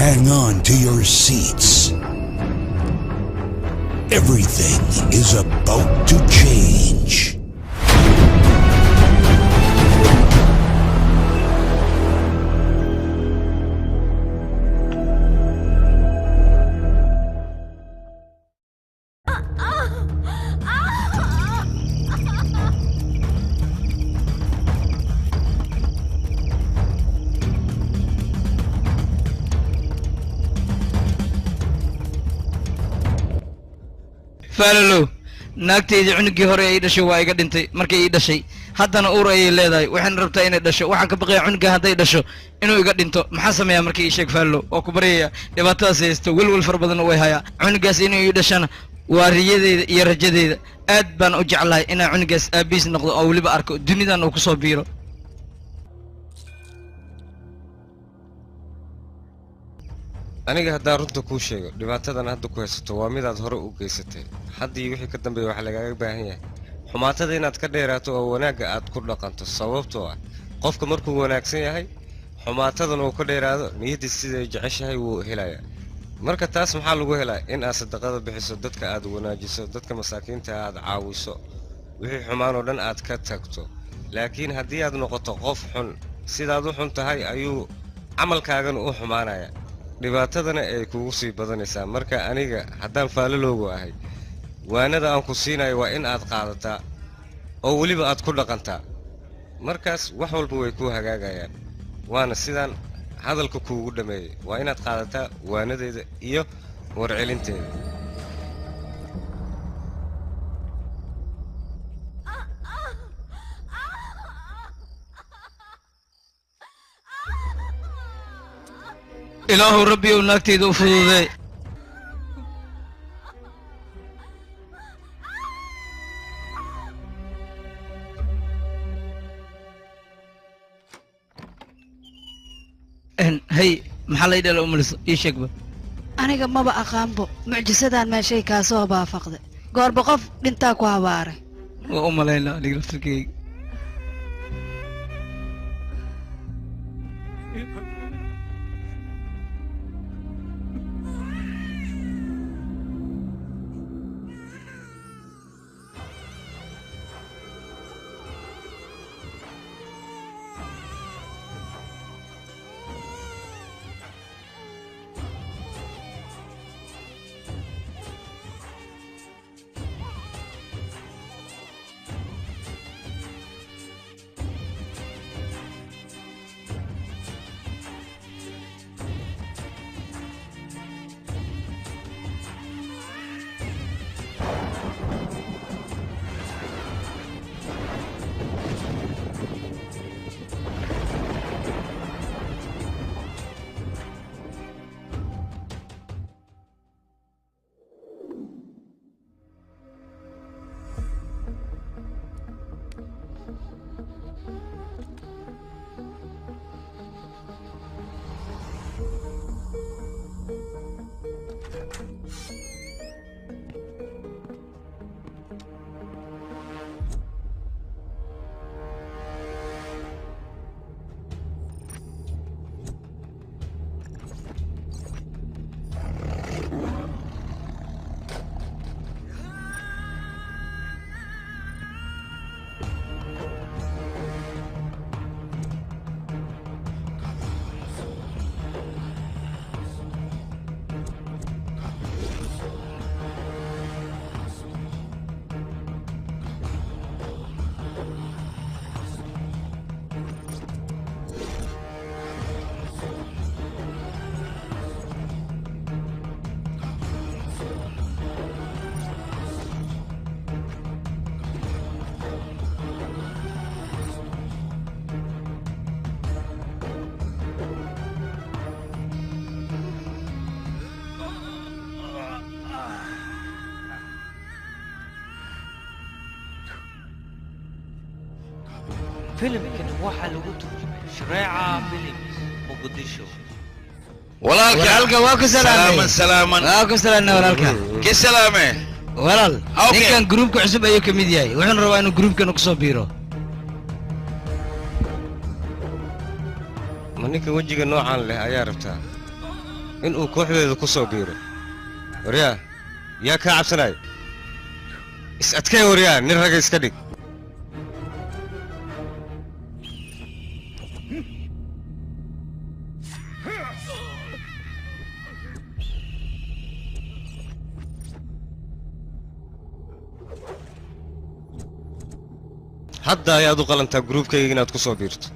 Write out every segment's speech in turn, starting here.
Hang on to your seats. Everything is about to change. فالو naagteedii cunugii hore ay dhashay waa iga dhintay markay ii dhashay haddana uur ayay leedahay waxaan rabtaa inay dhasho waxaan ka baqayaa cunuga hadday dhasho inuu iga dhinto maxaa sameeyaa markii ii sheeg faallo oo ku baryaya dhibaatadaas haysto welwel fara badan way hayaa cunugaas inuu ii dhashana waa riyadeeda iyo rajadeeda aad baan u jeclahay inaan cunugaas aabiis noqdo oo weliba arko dunidan uu ku soo biiro aniga haddaan runta kuu sheego dhibaatadan hadda ku haysato waa midaad hore u geysatay haddii wixii ka dambeeya waxaa lagaaga baahan yahay xumaatada inaad ka dheeraato oo wanaagga aad ku dhaqanto sababtoo ah qofka markuu wanaagsan yahay xumaatadan uu ka dheeraado niyaddiis siday jeceshahay wuu helayaa marka taas maxaa lagu helaa in aad sadaqada bixiso dadka aad wanaajiso dadka masaakiinta aad caawiso wixii xumaan oo dhan aad ka tagto laakiin haddii aad noqoto qof xun sidaad u xun tahay ayuu camalkaagan u xumaanayaa dhibaatadana ay kugu sii badanaysaa marka aniga haddaan faallaloogu ahay waanada aan ku siinayo waa in aad qaadataa oo weliba aad ku dhaqantaa markaas wax walba way kuu hagaagayaan waana sidaan hadalka kuugu dhammeeyey waa inaad qaadataa waanadeeda iyo warcelinteeda ilaahu rabbi ou naagteyda u fududee hay maxaa la idhala umaliso ii sheegba aniga maba aqaanbo mucjisadaan meeshay kaa soo baafaqday goorba qof dhintaa ku habaaray waa u malaynaa aniga laftirkeyga فيلم كان واحد لو شريعة فيلم مقدشو walaalka halka waa ku salaamay salaaman waa ku salaamay walaalka ki salaamay walaal ninkan groupka cusub ayuu kamid yahay wuxuu rabaa inuu groupkan ku soo biiro ma ninka wajiga noocan leh ayaa rabtaa inuu kooxdeeda ku soo biiro waryaa yaa kaa cabsanaya is adkee waryaa nin raga iska dhig hadda ayaad u qalantaa gruubkayga inaad ku soo biirto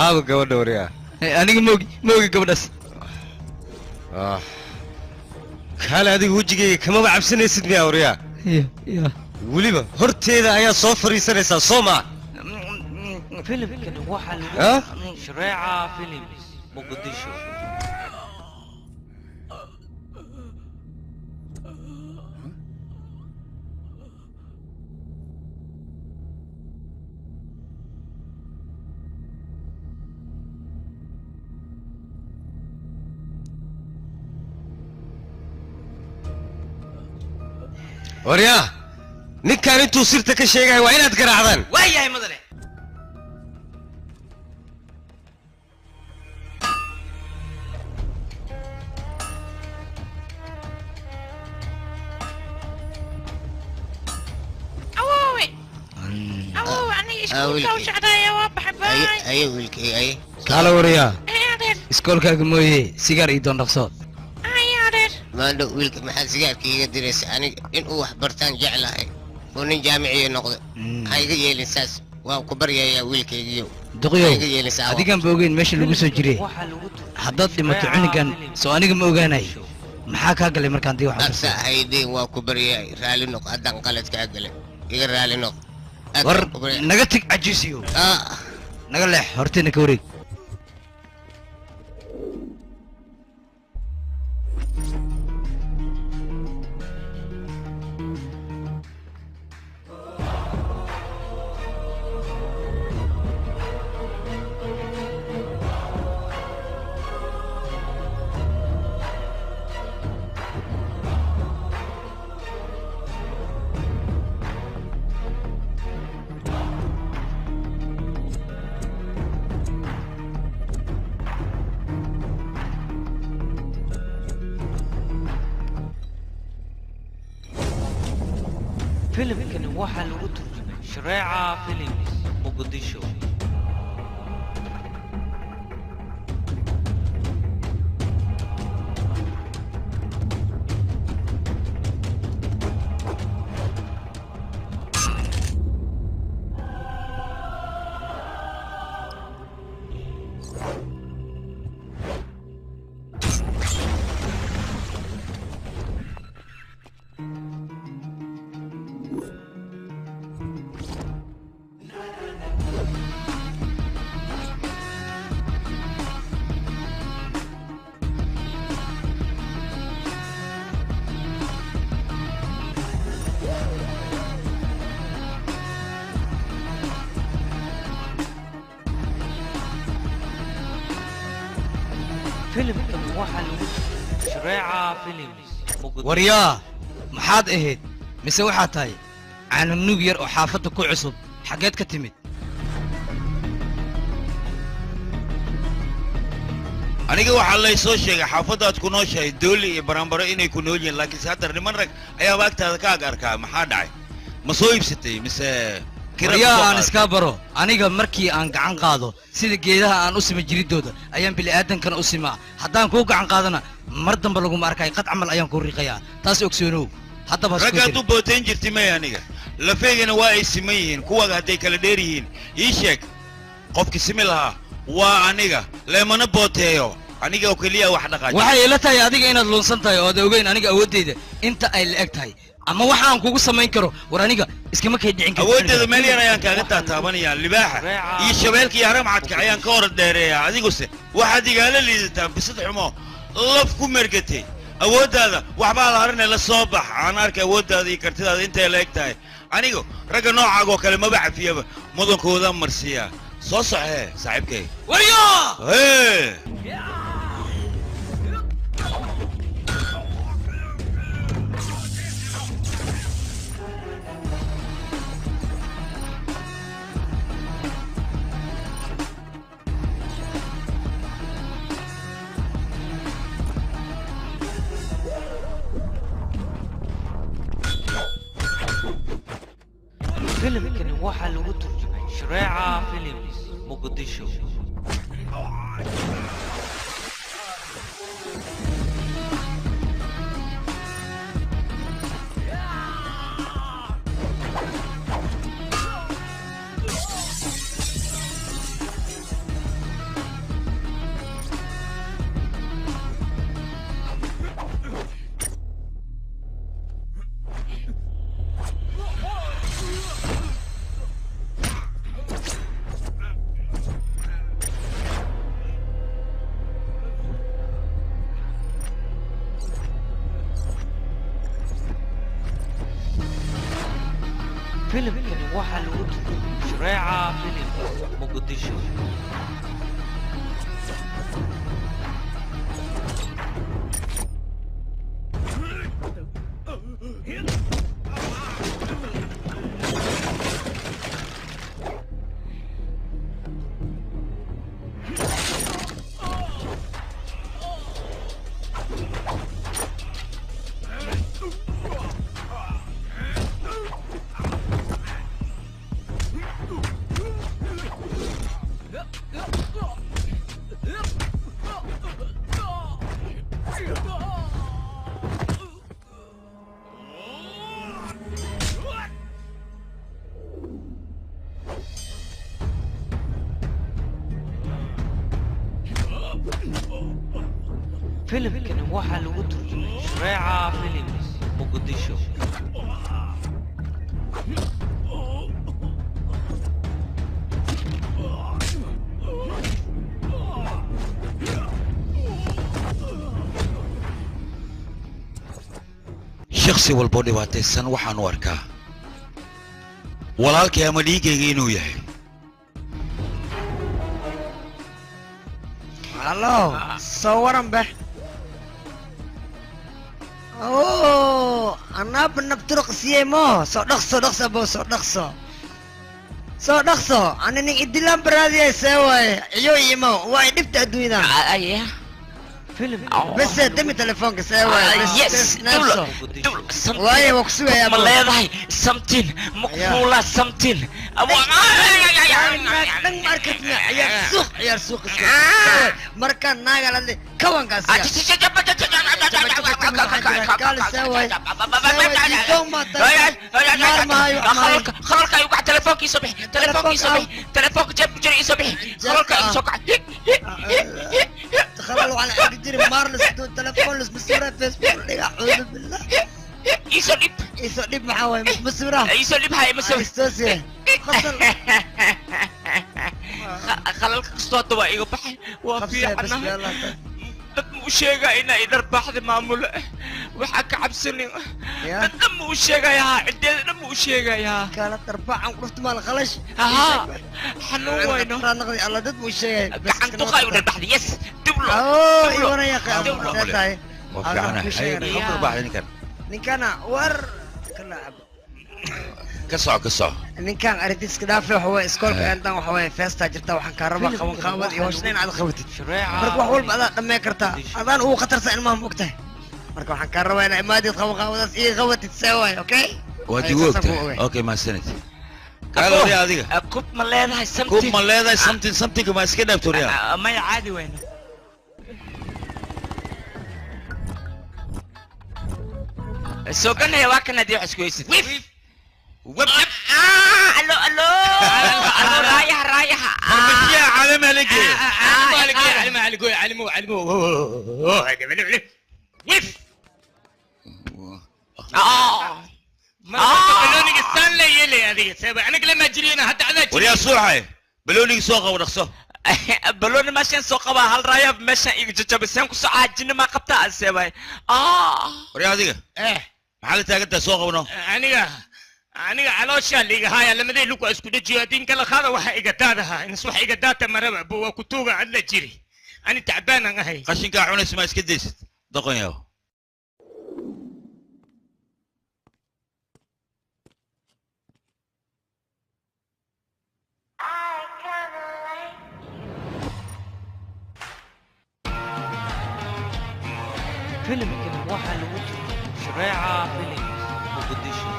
aaba gabadha waryaa aniga moogi gabadhaas kaale adiga wejigayga kamaba cabsanaysid miyaa waryaa weliba horteeda ayaad soo fadhiisanaysaa soo maa فيلم واحد شريعة فيلم مقدشو waryaa ninkaan intuu sirta ka sheegaya waa inaad garaacdaan waayahay madane kaala wariyaa iskoolkaaga mooye sigaar ii doondhaqsood maandho wiilka maxaad sigaarka iiga diraysa aniga inuu wax bartaan jeclahay oo nin jaamiciya noqdo ha iga yeelin saas waan ku baryayaa wiilkaygiyo duqyow adigaan ba ogeyn meesha lagu soo jiray haddaad dhimato cunugan soo aniga ma ogaanay maxaa kaa galay markaan dii wax absa haydeen waa ku baryaay raali noq haddaan qalad kaa galay iga raali noq war naga tig cajiisiyo naga leex horteena ka wareeg فيلم كان واحد شريعة فيلم مقدشو فيلم كان واحد شريعة فيلم waryaa maxaad ahayd mise waxaad tahay caananug yar oo xaafadda ku cusub xaggeed ka timid aniga waxaa lay soo sheegay xaafaddaad ku nooshahay dooli iyo baranbaro inay ku nool yihiin laakiinse hadda niman rag ayaaba agtaada ka ag arkaa maxaa dhacay ma soo iibsatay mise waryaa aan iskaa baro aniga markii aan gacan qaado sida geedaha aan u sima jiridooda ayaan bini'aadankana u simaa haddaan kuu gacan qaadana mar damba laguma arkay qad camal ayaan kuu riiqayaa taas ogsoonow haddaba raggaad u bootayn jirtay may aniga lafeygana waa ay siman yihiin kuwaga hadday kala dheer yihiin ii sheeg qofkii simi lahaa waa aniga leemana booteeyo aniga oo keliya wax dhaqaaji waxay ila tahay adiga inaad luunsan tahay oo aad ogeyn aniga awooddeyda inta ay la eg tahay ama waxa aan kugu samayn karo war aniga iskama kay dhicin karo awooddeeda meel yar ayaan kaaga taataabanayaa libaaxa iyo shabeelka iyo haramcadka ayaan ka hor dheereeyaa adiguse waxaad igaala liidataa bisad xumo laf ku mergatay awooddaada waxbaa la harinay la soo bax aan arkay awooddaada iyo kartidaada intay la eg tahay anigu ragga noocaagoo kale maba cafiyaba mudankooda marsiiyaa soo soxee saaxiibkay waryo filimkani waxaa lagu turjumay shareeca films muqdisho filimkani waxaa lagu turjumay shareeca films muqdisho filimkani waxaa lagu turjumay shareeca films muqdisho shakhsi walbo dhibaataysan waxaan u arkaa walaalkay ama dhiigayga inuu yahay hallo soo waran be anaaba nabturuq siiyey mo soo dhaqso abo soo dhaqso ani nin idilaan baraadiyay see waaye iyo imo waa dhibta adduunyada بس دمي تليفونك سوي يس دول وايه وكسوه يا ما leedahay something مقفولة something عيار سوق مركان ناقل اللي كوان قاسيا قال سوي خلالك يوقع تليفونك يصبح تليفونك جاب جري يصبح خلالك يسوقع تخلوا على جري مارلس دون تليفون لس بصورة فيسبوك أعوذ بالله يسولب محاوي مش بصورة يسولب هاي مسوي استوسي خلالك صوت وإيقو بحي وفي عنا dad muu sheegaa inaa idar baaxda maamulo waxaa ka cabsanin dad dhan muu sheegayaa cideeda dhan muu sheegayaa kala darbaacan qurufta maal khalash xanuun wayno naqdi alla dad muu sheegay gacan duqay u dharbaxda yes diblo iwana yaqaan saatahay ninkana war كسع ninkan arrintiiska dhaafay waxa way iskoolka aantan waxa way feesta jirta waxaan ka rabaa qaban qaabad iyo hooshnayn aad qabatid marka wax walba aad dhamay kartaa adaan uu khatarsan ilmaha mogtahay marka waxaan ka rabaa inaa imaadid qaban qaabadaas iyo qabatid saway okay ودي وقت اوكي ما سنت قالوا لي هذيك كوب ما leedahay something كوب ما leedahay something ما iska dhaafto riyaa ma caadi weyn soo ganay waa kana dii xisku haysid الو رايح يا علم عليك علمو بلوني استان لي يلي هذه سبع انا لما جرينا حتى انا وريا صوحي بلوني سوقه ونقصه بلوني ماشين سوقه هل رايا ماشين يججبسان ku soo caajin ma qabta asebay وريا هذيك maxaa taaganta soo qabno aniga caloosha liiga haya lamadii lugu isku dhajiyo din kala qaada waxa iga daadaha in wax iga daata maraba buu ku tuuga cad la jiri ani tacbaan aan ahay qashinka cunays ma iska deysid doqon yaw filimkan waxaa lagu turjumay shareeca films muqdisho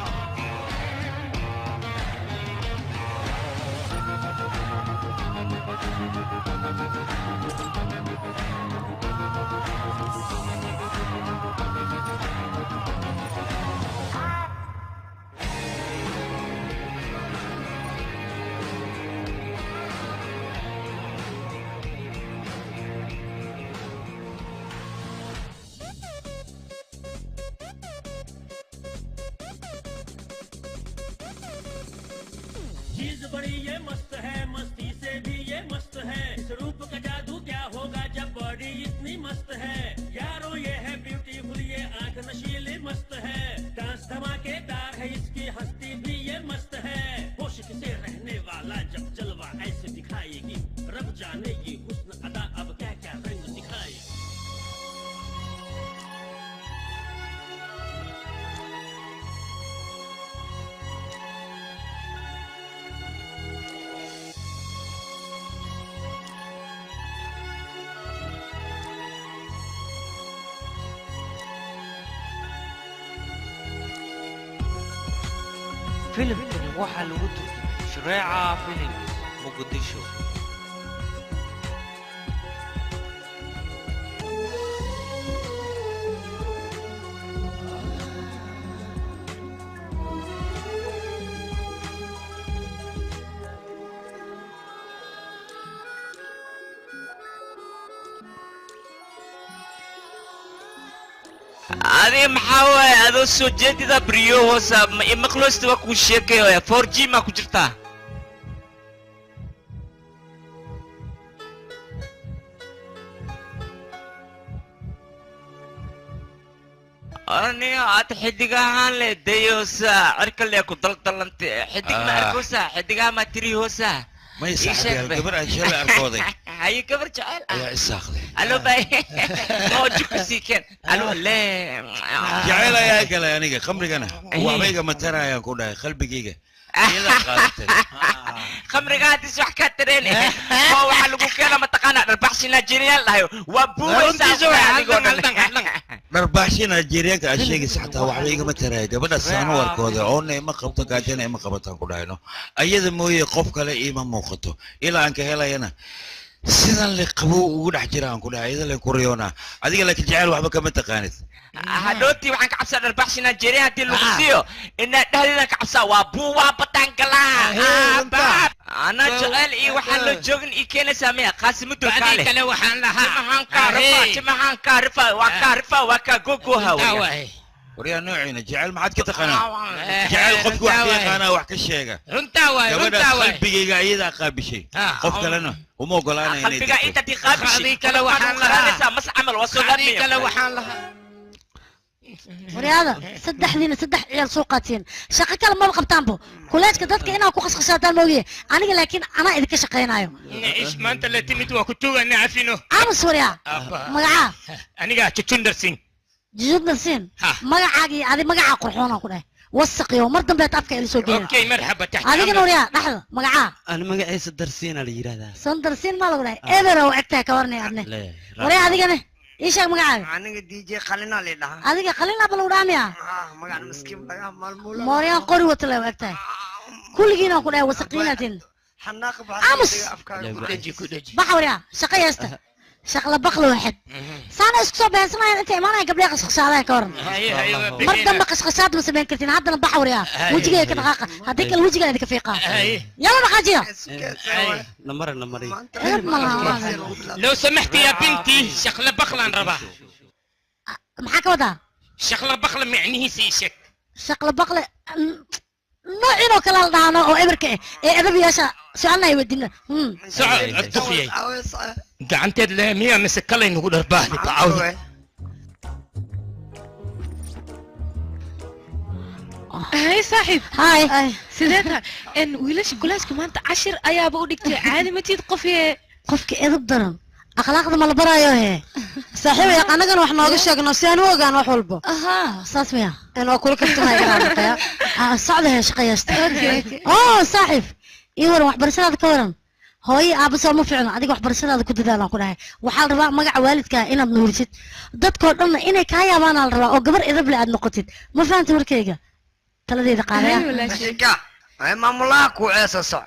चीज बड़ी ये मस्त है, मस्ती से भी ये मस्त है। इस रूप का जादू क्या होगा जब बॉडी इतनी मस्त है। यारो ये है ब्यूटीफुल, ये आंख नशीली मस्त है। डांस धमाकेदार है, इसकी हस्ती भी ये मस्त है। होश से रहने वाला जब जलवा ऐसे दिखाएगी, रब जाने ये हुस्न अदा अब क्या क्या रंग दिखाएगी। filimkani waxaa lagu turjumay Shareeca Films Muqdisho. أنا محاول هذا السجاد إذا بريو هوسا مخلص تبغى كوشيك يا 4G ما كجرتا. أنا أتحدقها عن لديوسا أركل يا كتل تلنت حدق ما أركوسا حدقها ما تري هوسا. ما يساعد الكبر أشياء أركوضي. هاي كبر جعل. يا إساقلي. ألو باي. ما وجهك سيكن. ألو لا. جعل يا كلا يعني خمري أنا. وعميك مترا يا كودا قلبي جيجا. إذا قالت. خمري قاعد يسوح كاتريني. هو حلقو كلا متقنع البحث نيجيريا له وابوه درباشي نيجيريا كأشياء ساعتها وعميك مترا قبل السنة وركودا عون ما قبضة قاعدين ما قبضة كودا إنه أيضا موي قف كلا إيمان موقته إلى أنك هلا هنا sidan la qabo ugu dhex jiraan ku dhahay idin la kuriyoona adiga la jecel waxba kama taqaanid hadooti waxaan ka cabsaa dharbaxshi Nigeria hadii lagu siiyo ina dhahdina ka cabsaa waa buuwa batankala ana jecel iyo waxaan la joogin i keenay saamiya qaasimadu kale kale waxaan lahaa jimahan ka rifa waa ka gogo hawa وريا نوعنا جعل ما عاد كتقنا جعل قف واحد أنا واحد كشيء runta waay قلبي قاعد أقاب شيء قف كلنا ومو قلنا قلبي قاعد تقاب شيء كلا وحان لها مس عمل وصلني كلا وحان لها ورياضة صدح عيال سوقاتين شقة كلا ما بقبطان بو كلاش كدتك إنا وكو خسخساتان موجي أنا لكن أنا إذا كشقينايو إيش ما أنت اللي تميت وكتوغا نعفينو أمس وريا مقعا أنا قاعد تشندر سين جدنا سين مقعاقي هذه مقعا قرحونا كله وثقي ومردم بيت أفكا اللي سوقين أوكي مرحبا تحت هذه نوريا لحظة مقعا أنا مقعي صدرسين على يرادا صدرسين ما لقول إبرة وعكتها كورني عدني وريا هذه كني إيش مقعا أنا دي جي خلينا ليلا هذه خلينا بالوراميا مقعا مسكين بقى مالمولا موريا قري وتلا وعكتها كل جينا كله وثقيناتين حناق أمس بحوريا شقي يسته شغله بقل واحد سانا اسكسو بهسنا انت ايمانا قبل يقص عليها كورن مرة دم قصقصات بس بين كرتين هذا نبحور يا وجهي كدقاقه هذيك الوجه اللي فيقه يلا نخاجيها نمري لو سمحتي يا بنتي شغله بقله نربا محاك ودا شغله بقله معنيه سيشك شغله بقله نوعينو كلا دهانو او ابركه اي ادب ياشا سؤالنا يودينا سؤال الدخيي gacanteed le miya mise kale nagu dharbaahdi bacawdi هاي صاحب هاي سيدتها ان ويلاش كلاسك ما انت 10 ayaaba u dhigtay caadi ma tiid qofiye qofka edab daran akhlaaqda ma la barayo he saaxiib ya anagana wax nooga sheegno si aan u ogaan wax walba aha saas miya inoo kula kartamay garaadaya socda he shaqaysta saaxiib iyo war wax barashada ka waran hooyo aaba soo ma fiicno adiga wax barashadaada ku dadaalan ku dhahay waxaa la rabaa magaca waalidka inaad nuurisid dadkoo dhanna inay kaa yaabaan la rabaa oo gabar edab le aad noqotid ma fahamtay warkayga taladeeda qaadaya ay maamulaha ku ceesa soc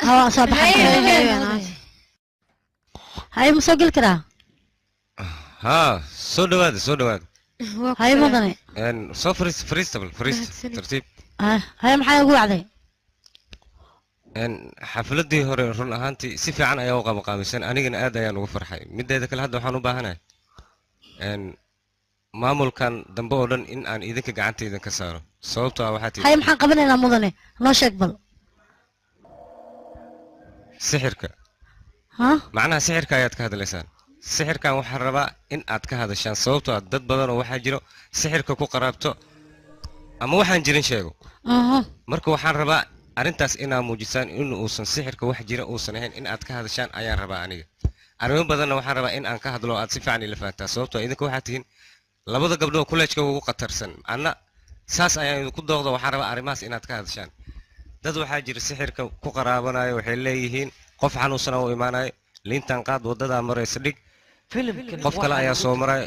ها صباح الخير هاي مسجل كرا ها سودواد هاي مدني ان سو فريستبل ترتيب هاي maxay ugu wacday ان xafladii hore run ahaantii si fiican ayaa u qabanqaabisan anigana aad ayaan ugu farxay mideeda kale hadda waxaan u baahanahay in maamulkan dambe oo dhan in aan idinka gacantayda ka saaro sababtoo ah waxaad هاي maxaan qabanaynaa mudane noo sheeg bal sixirka ha macnaha sixirka ayaad ka hadlaysaan sixirkan waxaan rabaa in aad ka hadashaan sababtoo ah dad badan oo waxaa jiro sixirka ku qaraabto ama waxaan jirin sheego marka waxaan rabaa arrintaas inaad muujisaan in uusan sixirka wax jira uusan ahayn in aad ka hadashaan ayaan rabaa aniga arrimo badanna waxaan rabaa in aan ka hadlo aad si fiican ila fahantaa sababtoo idinka waxaad tihiin labada gabdhood kolleejka ugu qatarsan anna saas ayaan idinku dooqda waxaan rabaa arrimahaas inaad ka hadashaan dad waxaa jira sixirka ku qaraabanayo waxay leeyihiin qof xanuunsan oo imaanayo liintan qaad waddadaa maraysa dhig qof kale ayaa soo maraya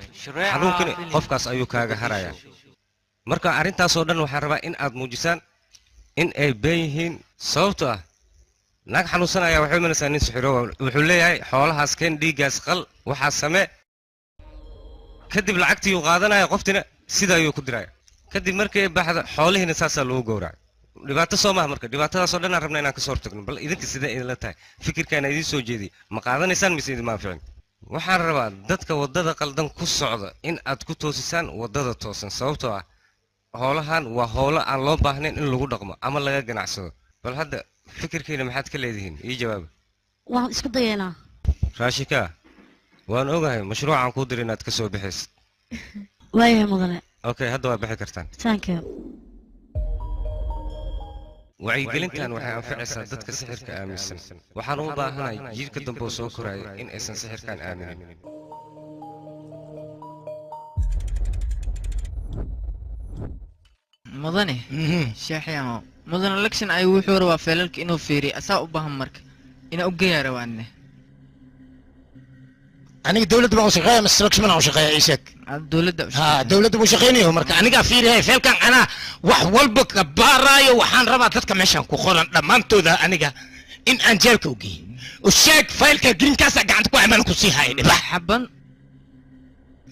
xanuunkani qofkaas ayuu kaaga haraya marka arrintaas oo dhan waxaan rabaa in aad muujisaan in ay been yihiin sababtoo ah naag xanuunsan ayaa waxay imanaysaa nin sixiro wuxuu leeyahay xoolahaas keen dhiiggaas qal waxaa samee kadib lacagtii uu qaadanaya qoftina sida ayuu ku diraya kadib markii ay baxda xoolihiina saasaa loogu gowracay dhibaato soo maaha marka dhibaatadaasoo dhan aan rabna inaan kasoo hortagno bal idinka sidee idinla tahay fikirkaana idiin soo jeediyey ma qaadanaysaan mise idin maaficin waxaan rabaa dadka waddada qaldan ku socda in aad ku toosisaan waddada toosan sababtoo ah howlahan waa howlo aan loo baahnayn in lagu dhaqmo ama laga ganacsado bal hadda fikirkiina maxaad ka leedihiin ii jawaaba waan isku dayaynaa raashika waan ogahay mashruucaan kuu dir inaad ka soo bixaysid waayahay mudane okay hadda waa bixi kartaan thank you wacyigelintan waxay anfacaysaa dadka sixirka aaminsan waxaan u baahanahay jiilka dambe oo soo koraya in aysan sixirkan aaminin mudane sheexyamo mudane election ay wuxuu rabaa feelalka inuu fiiriyo asaa u baahan marka inaa u geeyaa rawaanne aniga dawladda baan u shaqeeya mise election baan u shaqeeya ii sheeg dawladda buu shaqeynayo marka anigaa fiirihay feelkan anaa wax walba ka baaraayo waxaan rabaa dadka meeshan ku qoran dhammaantooda aniga in aan jeelka u geeyo u sheeg faylka greenkaasa gacanta ku amaan ku sii haya dhibax xaban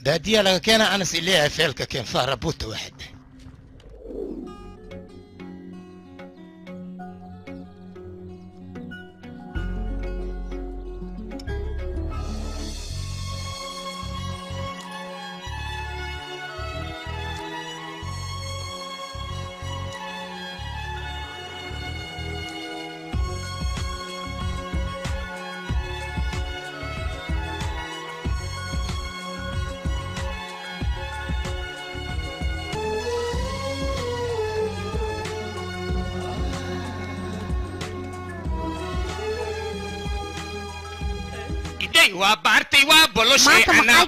baadiyaa laga keena anas ileeyahay feelka keen faara buuta waaxid وبارتي وبلوشي انا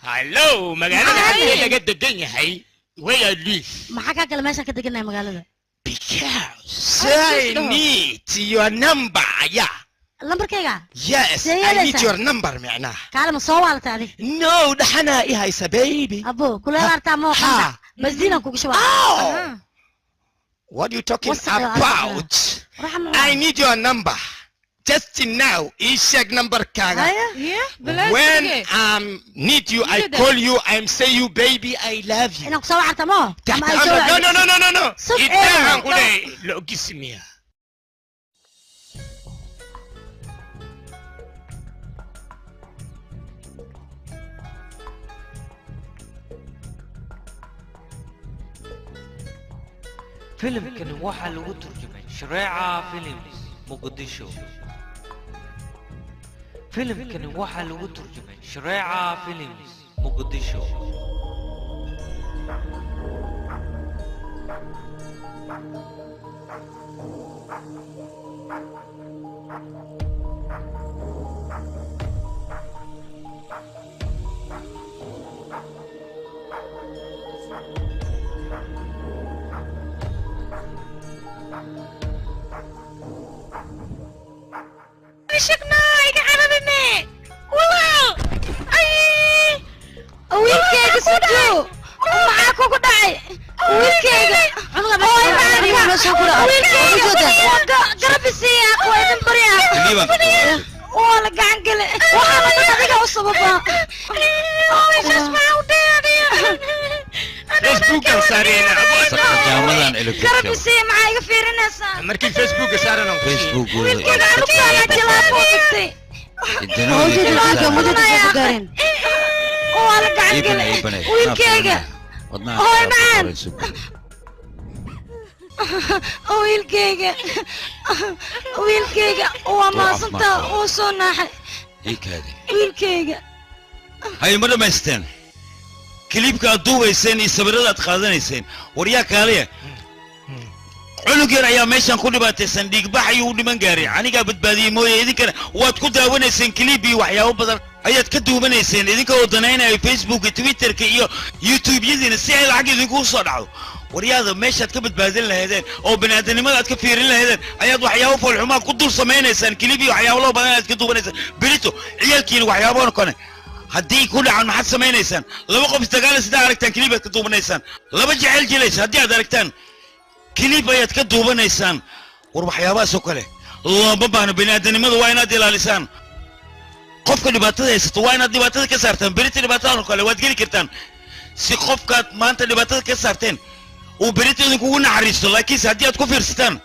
هلو مقالة هاي لقد دقني هاي ويا ليف ما حكى كلام ماشي كده قلنا مقالة because I need your number yeah number كيغا yes I need your number معناه كلام صوالة عليه no ده حنا ايه هاي سبيبي ابو كل هذا مو قنع بس دينا كوك شوال what you talking about I need your number just now check number kaga when need you I call you I'm say you baby I love you انك سوى عتمو no إذا هنقول لو جسميها فيلم كان واحد لو ترجمة شريعة فيلمز مقدشو فيلم كان واحد لو ترجمة شريعة فيلمز مقدشو شكنا يقعدني والله اي ويلكي سجو معاكو كدعي wiilkayga garabisiiya waa idin baryaa waa la gacan gale waxaa laga adiga u sababaa Facebook saarayna jaamadan electric garabisiiya maxaa iga fiirinaysaa markii Facebook saarana Facebook wiilkayga anugtaala jilaafo dhigtay waa la gacan gale wiilkayga hooy macaan wiilkayga waa maasantaa uu soo naaxay wiilkayga hay ma dhamaysteen kilibka aad duubayseen iyo sawirada aad qaadanayseen waryaa kaaliya cunug yar ayaa meeshan ku dhibaataysan dhiigbax ayuu u dhiman gaaray anigaa badbaadiyey mooye idinkana waad ku daawanayseen kilib iyo waxyaabo badan ayaad ka duubanayseen idinka oo danaynaya facebook twitterka iyo youtube-yadiina si ay lacag idinku soo dhacdo waryaada meeshaad ka badbaadin lahaydeen oo baniaadanimada aad ka fiirin lahaydeen ayaad waxyaabo foolxumaa ku dul samaynaysaan kilib iyo waxyaabo loo badan aad ka duubanaysaan berito ciyaalkiina waxyaaboon kone haddii ku dhacan maxaad samaynaysaan laba qof isdagaalaysa haddaad aragtaan kilib aad ka duubanaysaan laba jecel jilaysa haddii aad aragtaan kilib ayaad ka duubanaysaan war waxyaabahaas oo kale looma baahno baniaadanimada waa inaad ilaalisaan qofka dhibaatada haysato waa inaad dhibaatada ka saartaan berita dhibaatadan oo kale waad geli kartaan si qofkaad maanta dhibaatada ka saarteen uu berita idinkugu naxariisto laakiinse haddii aad ku fiirsataan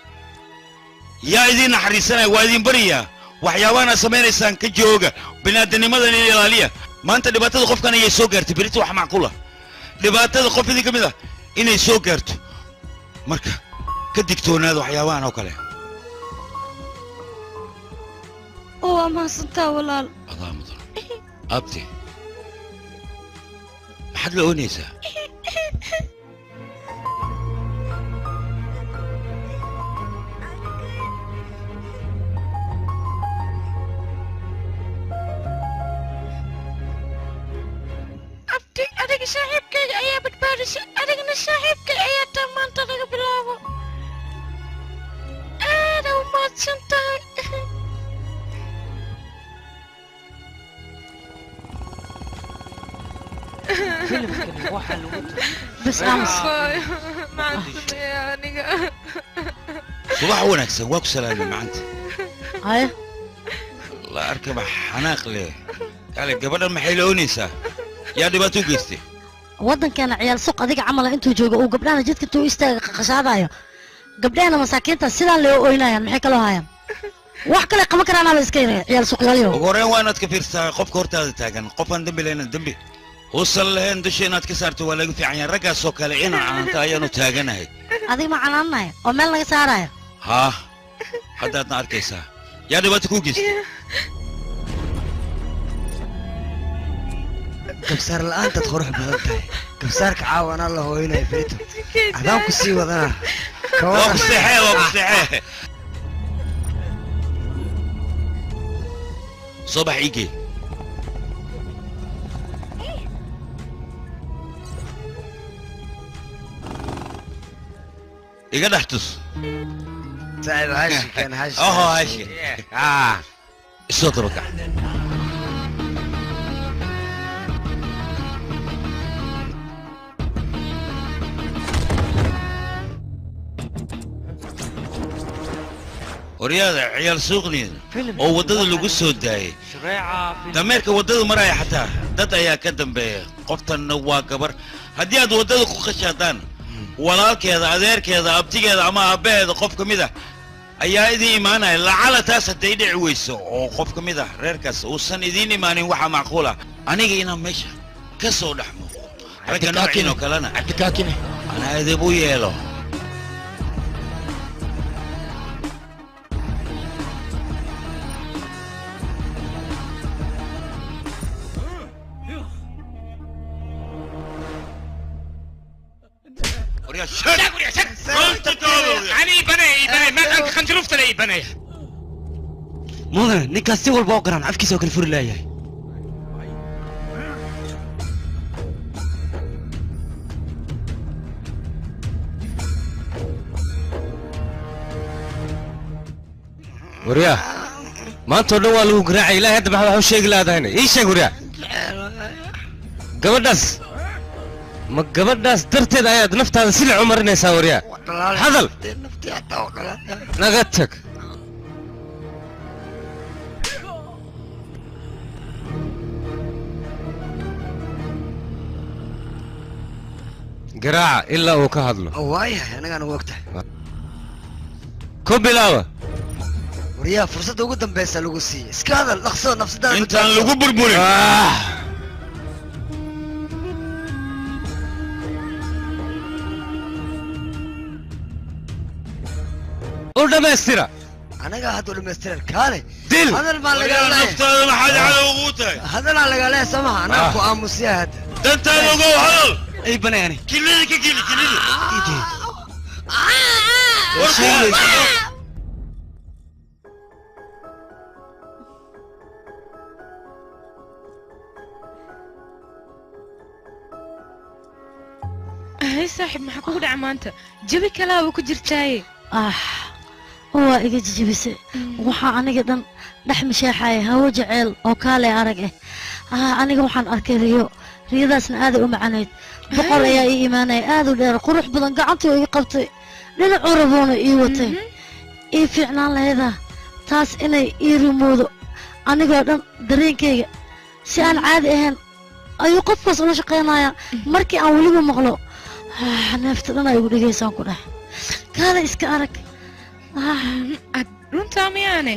yaa idiin naxariisanaya waa idin bariyaa waxyaabahan aad samaynaysaan ka jooga baniaadanimadan ila ilaaliya maanta dhibaatada qofkan ayay soo gaartay berita wax macquula dhibaatada qof idin ka mid ah inay soo gaarto marka ka digtoonaada waxyaabahan oo kale waa mahadsantaa walaal adaa mudan abti maxaad la oonaysaa abti adiga saaxiibkayga ayaa badbaadisay adigana saaxiibkay ayaa taa maanta laga bilaabo aada u mahadsan tahay بس امس صباح ونكسه واكو سلامي معنت هاي لا اركب حناق ليه قال قبل ما حيلونيسا يا دباتو جيستي ودن كان عيال سوق اديق عمل انتو جوجو وقبلنا جدك تو استاغ قشادايو قبلنا مساكينتا سيدان لو اوينايان maxay kala haayaan wax kale qama karaan ama iska ciyaal suuqyaliyo ogoreen waanad ka fiirsaa qofka hortaada taagan qofan dambi leena dambi وصل لهن دشينات كسرت ولا في عين رجع سوكالي أنا عن تايانو تاجناي هذه ما عنانا ومن لقى سارايا ها حدثنا أركيسا يا دبات كوكيس كبسار الآن تدخل بلدتي كبسارك عاون الله هنا يفيتو عدام كسي وذنا وقصيحي وقصيحي صباح يجي إيجاد أحتس. سعيد هاشي كان هاشي. هاشي. الصوت ركع. ورياض عيال سوقني oo wadada lagu soo daayay dameerka wadada maraya xataa dad ayaa ka dambeeya qoftan waa gabar hadii aad wadada ku qashadaan walaalkeeda adeerkeeda abtigeeda ama aabaheeda qof kamid ah ayaa idin imaanaya lacala taas haday dhici weyso oo qof kamid ah reerkaas uusan idin imaanin waxa macquul ah aniga inaan meesha ka soo dhaxmo ragga noocan oo kalena abdikaakine ana idin u yeelo مودن ninkaas si walba oo garan afkiisa oo kala furi laayahay وريا ما انتو دوا لو غراعي لا هدا waxa sheegi laadayna ii sheeg وريا gabadhaas ma gabadhaas darteed ayaad naftaada silic u marinaysaa waryaa hadal naga tag garaaca ilaa uu ka hadlo waayahay anagaan ugu ogtahay ku bilaaba waryaa fursadda ugu dambaysa lagu siiyey iska hadal dhaqso nafsadaada intaan lagu burburin u dhammaystira anagaa hadda u dhamaystiran kaale dil hadal baan lagaa naftaada maxaad cadow ugu tahay hadalaa lagaa leeya soo maha anaga ku aamusiyaa hadda dantaada ogow hadal ay banaani kilida ka geli kilida هاي صاحب ما حكوا دع مانتا جبي كلا وكجر تاي waa iga jijibisay waxaa aniga dhan dhex misheexaya hawo jeceel oo kaale arag ah aniga waxaan arkay riyadaasna aaday u macanayd boqor ayaa ii imaanaya aad u dheer qurux badan gacantii oo ii qabtay dhinacuu raboona ii watay ii fiicnaan laheeda taas inay ii rumoodo anigoo dhan dareenkayga si aan caadi ahayn ayuu qofkaas ula shaqaynayaa markii aan weliba maqlo neefta dhan ay igu dhigaysaan ku dheh kaale iska arag runtaa miyaane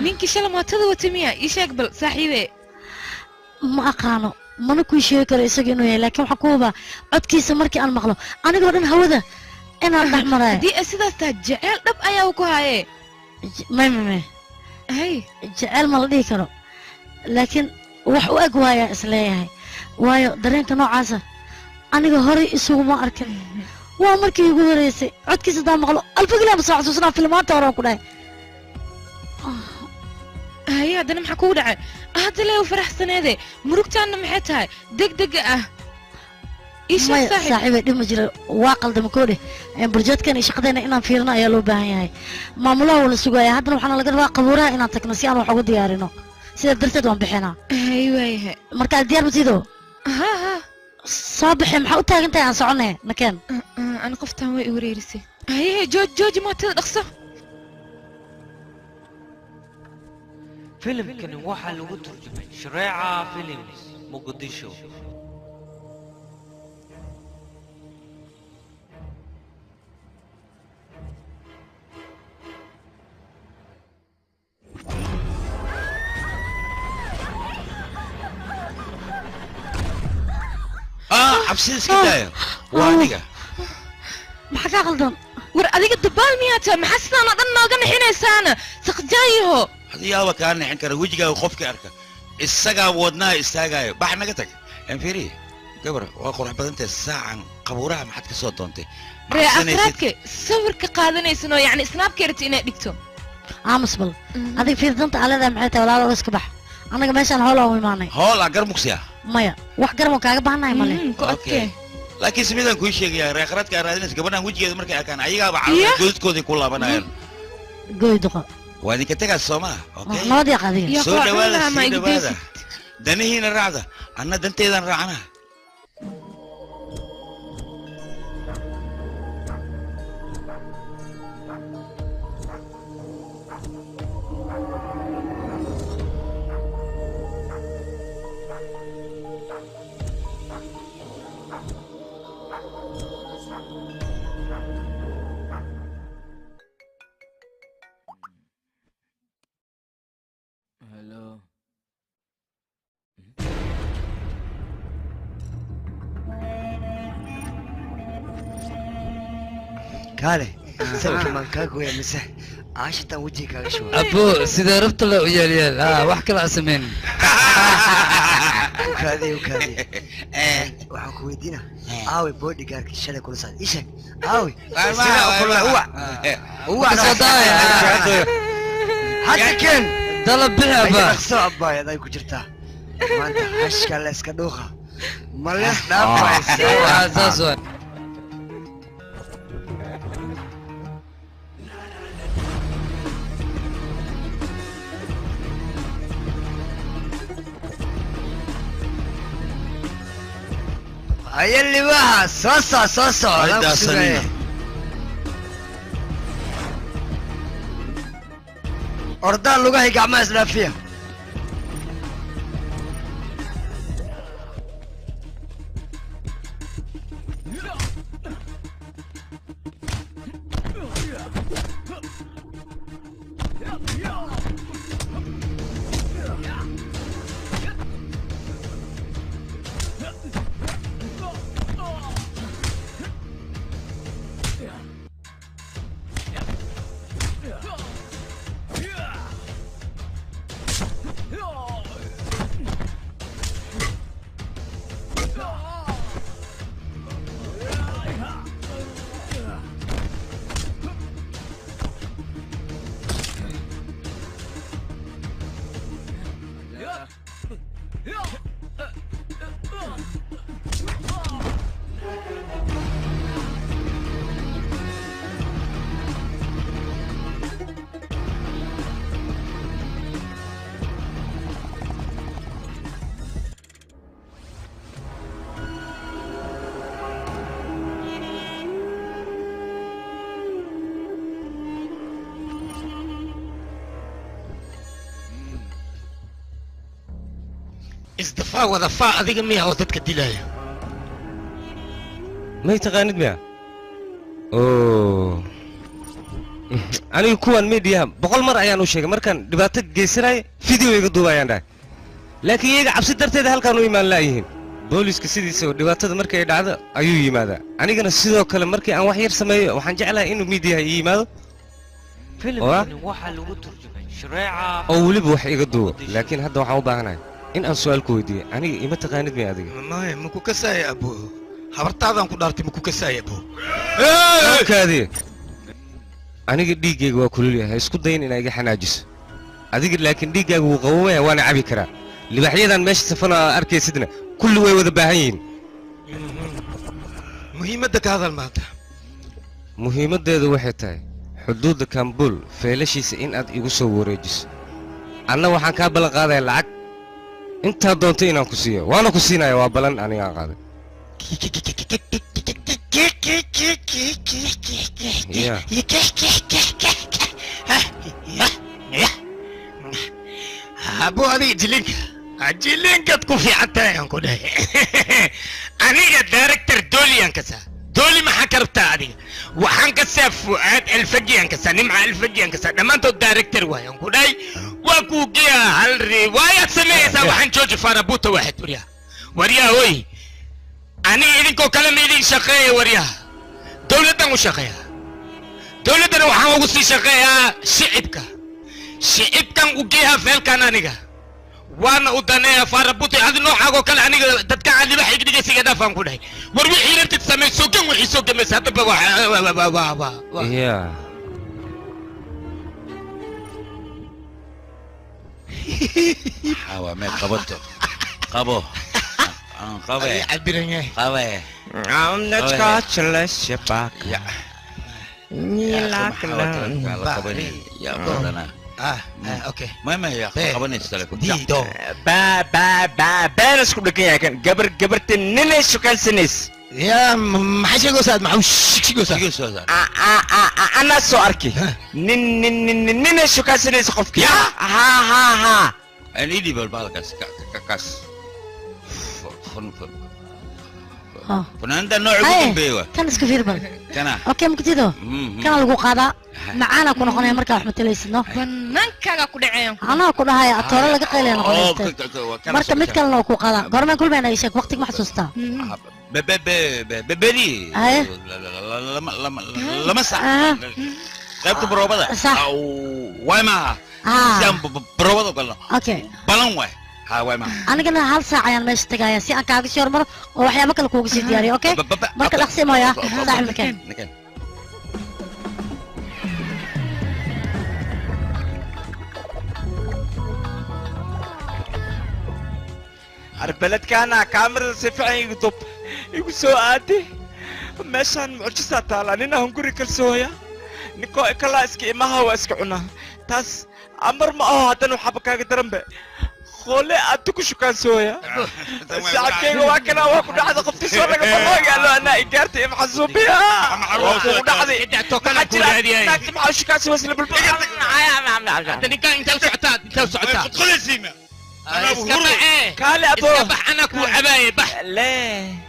ninkii shala mootada wata miya ii sheeg bal saaxiibe ma aqaano mana kuu sheegi karo isaga inuu yahay laakiin waxaan ku hubaa codkiisa markii aan maqlo anigoo dhan hawada inaan dhex maraayo haddii sidaas taha jeceel dhab ayaa ku haye may hay jeceel ma la dhihi karo laakiin wax u eg waayaa isleeyahay waayo dareenka noocaasa aniga horey isuguma arkin waa markii igu horeysay codkiisa haddaan maqlo alfagilaa masoo xasuusanaa filmaanta horaan ku dhahay haye haddana maxaa kugu dhacay hadda lee u faraxsaneede murugtaanna maxay tahay degdega ah maya saaxiibay dhib ma jira waa qaldama koodhe burjeedkan iyo shaqadeena inaan fiirino ayaa loo baahan yahay maamulaha wala sugaya haddana waxaana laga rabaa qabuuraha inaan tagno si aan wax uga diyaarino sidaa darteed waan bixinaa hay waayahay markaa diyaar matiido ha soo baxee maxaa u taagan tahay aan soconay nakeen أنا قفتها وين وريرسي هي جوج ما تدقصه فيلم كان waxaa lagu turjumay Shareeca Films Muqdisho cabsida iska daayo waa aniga maxaa kaa qaldan war adiga dabaal miyaata maxaa sidaan oo dhan nooga nixinaysaana saqjaayaho hadiyaaba kaa nixin kara wejigaaga qofka arka isagaa wadnaha istaagaayo bax naga tag anfiri gabar waa qurux badantae saacan qabuuraha maxaad ka soo doontay ree afraadka sawirka qaadanaysanoo yacni snaabkeerta inay dhigto aamus bal adiga fiirdanta aleedaa maxay tahay walaalo iska bax annaga meeshaan hool aan u imaanay hool aan gar mugsiya maya wax garab kaaga baahannahay male ku adkee laakiin simidaan kuu sheegayaa reeqaradka aad raadinaysa gabadhaan wejigeeda markay arkaan ayagaaba caawa goodkoodii ku laabanayaan goyduqa waa idinka tegaas soo maha nabad yaaq adiga soo dhawaada sii dhawaada danihiina raacda anna danteedaan raacana kaale sawirka maan kaa gooya mise caashitaan wejiga kaaga shuba abo sidee rabta loo yeel wax kale aan samayn ukaadiye waxaan ku weydiina aawe bodygaardkii shalay kula socda ii sheeg aawe hadda keen dalab bixi abaa dhaqso abbaayad ay ku jirtaa maanta hashka la iska dhuuqa ma lees dhaafaysa هيا اللي بها صوصو هيدا سنينة أردان لغاهي قعما إسلافية ازدفاع وضفاء هذيك مية وتتك الدلاية ما يتغاند ميا اوه anigu kuwan media boqol mar ayaan u sheegay markaan dhibaato geysanay video iga duubayaan dhahay laakiin iyaga cabsi darteed halkaan u imaan laayihiin booliska sidiisa dhibaatada markay dhacdo ayuu yimaadaa anigana sidoo kale markii aan wax yar sameeyo waxaan jeclahay inuu media ii yimaado filimkani waxaa lagu turjumay shareeca oo weliba wax iga duubo laakiin hadda waxaan u baahanahay in aan su'aal ku weydiiyo aniga ima taqaanid miya adiga maya maku kasaaya abo habartaadaan ku dhaartay maku kasaaya abo kaadiye aniga dhiiggayga waa kulul yahay isku dayin inaa iga xanaajiso adiga laakiin dhiiggaaga wuu qabowaya waana cabi karaa libaxyadan meesha safana arkaysidna kulli way wada baahan yihiin muhiimadda ka hadal maanta muhiimaddeedu waxay tahay xuduudda kambul feelashiisa in aad igu soo wareejiso anna waxaan kaa ballan qaadaya lacag intaad doonto inaan ku siiyo waana ku siinaya waa ballan anigaan qaaday abo adiga jilinkaad ku fiicantahay aan ku dhahay aniga director dooliyan kasaa dooli maxaa ka rabtaa adiga waxaan kasaa fu'aad alfagiyan kasaa nimca alfagiyan kasaa dhammaantood director waay aan ku dhahay waa kuu geeyaa hal riwaayaad sameeyaysaa waxaan jooji faarabuuta waaxid waryaha hoy aniga idinkoo kale ma idin shaqeeya waryaha dowladdan u shaqeeya dowladdana waxaan ugu sii shaqeeyaa shicibkan u geeyaa feelkan aniga waana u daneeya faarabuuta adi noocaagoo kale aniga dadka calibax igdhigaysiga dhaafaan ku dhahay war wixii rabtid samey sogan wixii soo gamaysa haddaba حاوى ما قبضته قبو قبي عبرني قبي عم نتكاتش للشباك نيلاك يا بردنا اوكي ما يا قبني تسلكوا ديدو بانس كل كيا كان قبرت ننس وكان سنس يا ما حاجه قصاد ما شي قصاد انا سؤالك ننس وكان سنس خفك ها أنا إيدي بالبالكاس كاس فناندا نوع يكون بيوه كان اسكفير بل كان اوكي مكتيدو كان لغو قادا معانا كنا قناه marka wax mataleysno banaankaga ku dhaceen ana ku dhahay atoora laga qeylay noqonaysta marka mid kale loo ku qaada gorman kulmeen ay sheeg waqtiga ma xasuustaa ببلي لما ساعة قيبت بروبدا صح واي ما سيام بروبدا قلنا اوكي بلان واي ها واي ما anigana hal saac ayaan meesha tagayaa si aan kaaga soo maro oo waxyaabo kale kuugu sii diyaariyo okay marka dhaqsi mooya saaxiibkeen arbeledkaana kaamirada si fiican igu soo aadi meeshaan mucjisaa taala nina hunguri kalsooya ninkoo kalaa iska imaha waa iska cunaa taas amar ma aho haddana waxaaba kaaga daranbe خوله أنتو شكان سويا ساعة كي واكنا واكو نحن قفتي صور لك بالله قالوا أنا إيجارتي محسوب بها واكو نحن إنت توكل أقول هذه نكتب على شكان سويا سلب البلد أنت وسعتات ادخل يا سيما كالي أبو اسكبح أنا كو عباية بح لا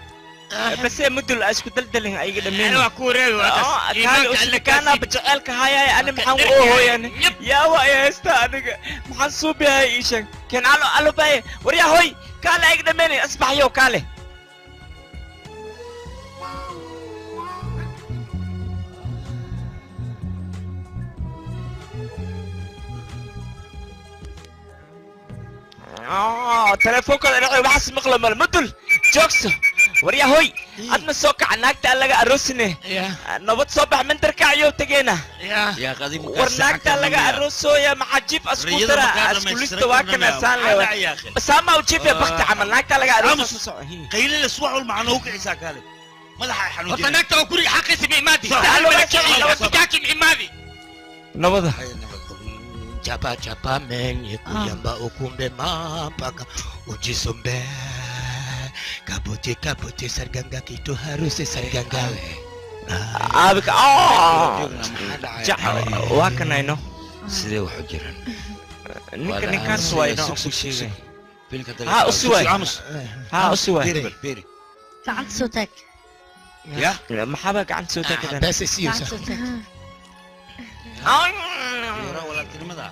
بس مدل اسكو دلدلين اي قدمين انا كوريو كالي كان بجعلك هاي انا محن اوه يعني يا ويا استا انا محسوب بها ايشك كان الو باي وريا هوي كالي اي قدمين اصبح يو كالي تليفونك انا بحس مقلب المدل جوكس وريا هوي أدنى سوق عناك تلاقى أروسني نبض صباح من تركع يوم تجينا يا قديم ورناك تلاقى أروسو يا محجيب أسكوترا أسكوليست واكنا سان له بس أما وجيب يا بخت عملناك تلاقى أروسو قيل الأسبوع والمعنوك عيسى قال ما لها حنوجي وطناك توكري حقي سمي مادي تعالوا وتكاكي مادي نبض Japa japa menye kuyamba ukumbe mapaka ujisombe kabote sarganga kitu haruse sarganga abika waakana ino sidee wax u jiraan ninkan suwayno ku sheegay ha usuway ha usuway gacanta soo taag ya maxaba gacanta soo taagay bas siyusa walaaltinimada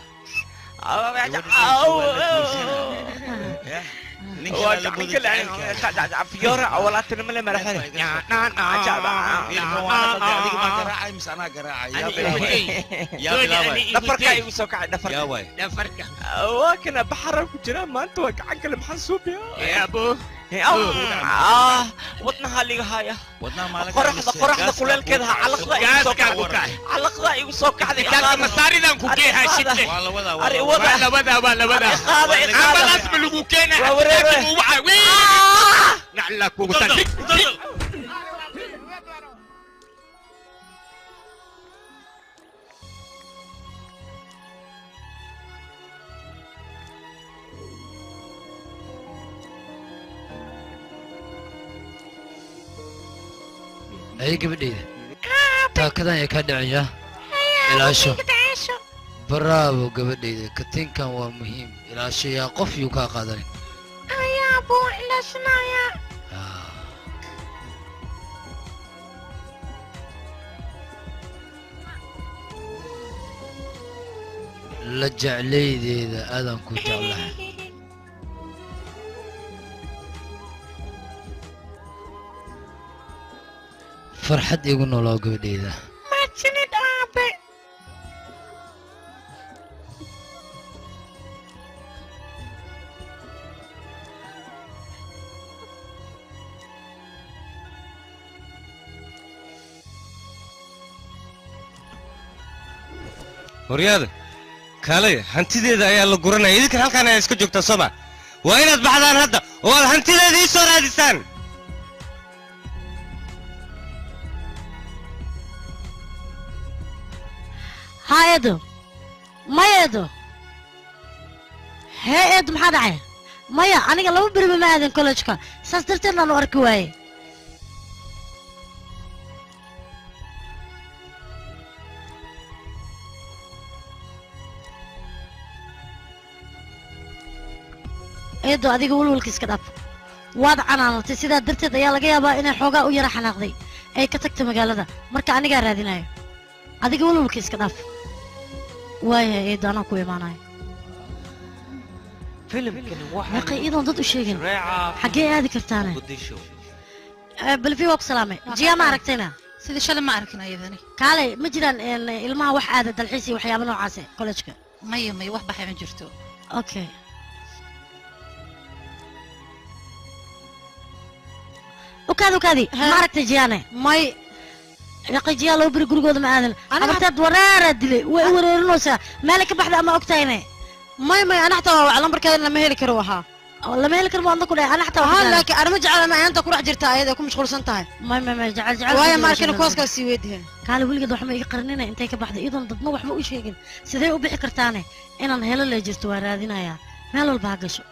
فيورا أولاد نملة مرحلة نفرك يوسوك نفرك نفرك وكنا بحر كجرا ما أنت وكعنك محسوب يا أبو ودنا هالي هايا قرح كل كذا علق ذا يوسوك هذا كان مصاري ذا كوكيها شدة ولا عمل اسم لبوكينا نعلك وتنك أي قبل تاكدان يا كدعيا العشو برافو قبل كتين كان هو مهم العشو يا قف يوكا قادرين يا أبو إلا شنايا لجع لي إذا آدم كنت الله فرحة يقولون الله قبل إذا ما تشند أبي ورياض كالي هنتي ذا يا الله قرنا إذا هل كان يسكت جوكتا صبا وين بعدان هذا والهنتي ذي صار هذا هايدو ما يدو هايد محاد عين مايا أنا لو بري ما هذا كلشكا ساسترتنا نورك واي eedo adiga walwalka iska dhaaf waad canaanatay sidaa darteed ayaa laga yaabaa inay xoogaa u yara xanaaqday ay ka tagtay magaalada marka anigaa raadinayo adiga walwalka iska dhaaf waayahay eedo anaa ku imaanayo yaqay iyadoon dad u sheegin xaggee aadi kartaane balfi waa ku salaamay jiyaa ma aragtayna sida shalay ma arkin ayadani kaalay ma jiraan ilmaha wax aada dalxiis iyo waxyaabo noocaase kollejka maya wax baxay ma jirto okay وكذا ما عرفت جيانه ماي يقي جيا لو بري غريغود ما ادن انا حتى وراره دلي وريرنوسا مالك بخدا ما اوقتينه ماي انا حتى على مركه لما هيل كروها والله ما هيل كرو عندك انا حتى لكن انا ما جعل ما انت كروح جرتا ايده كو مشغولسن tahay ما جعل وايا ماركن كوسكا سي ويدهن قال وليد wax ma iqarnina intay ka baxday idan dadna wax ma u sheegin sidee u bixi kartaane inaan helo la jirto waa raadinaya meel walba ha gasho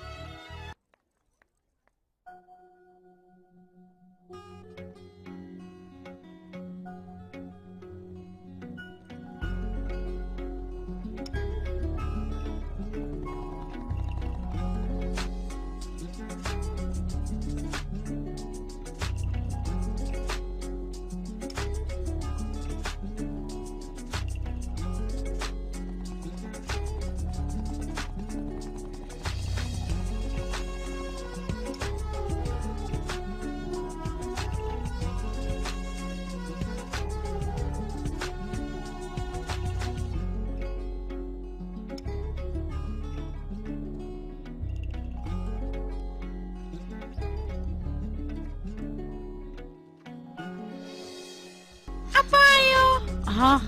ها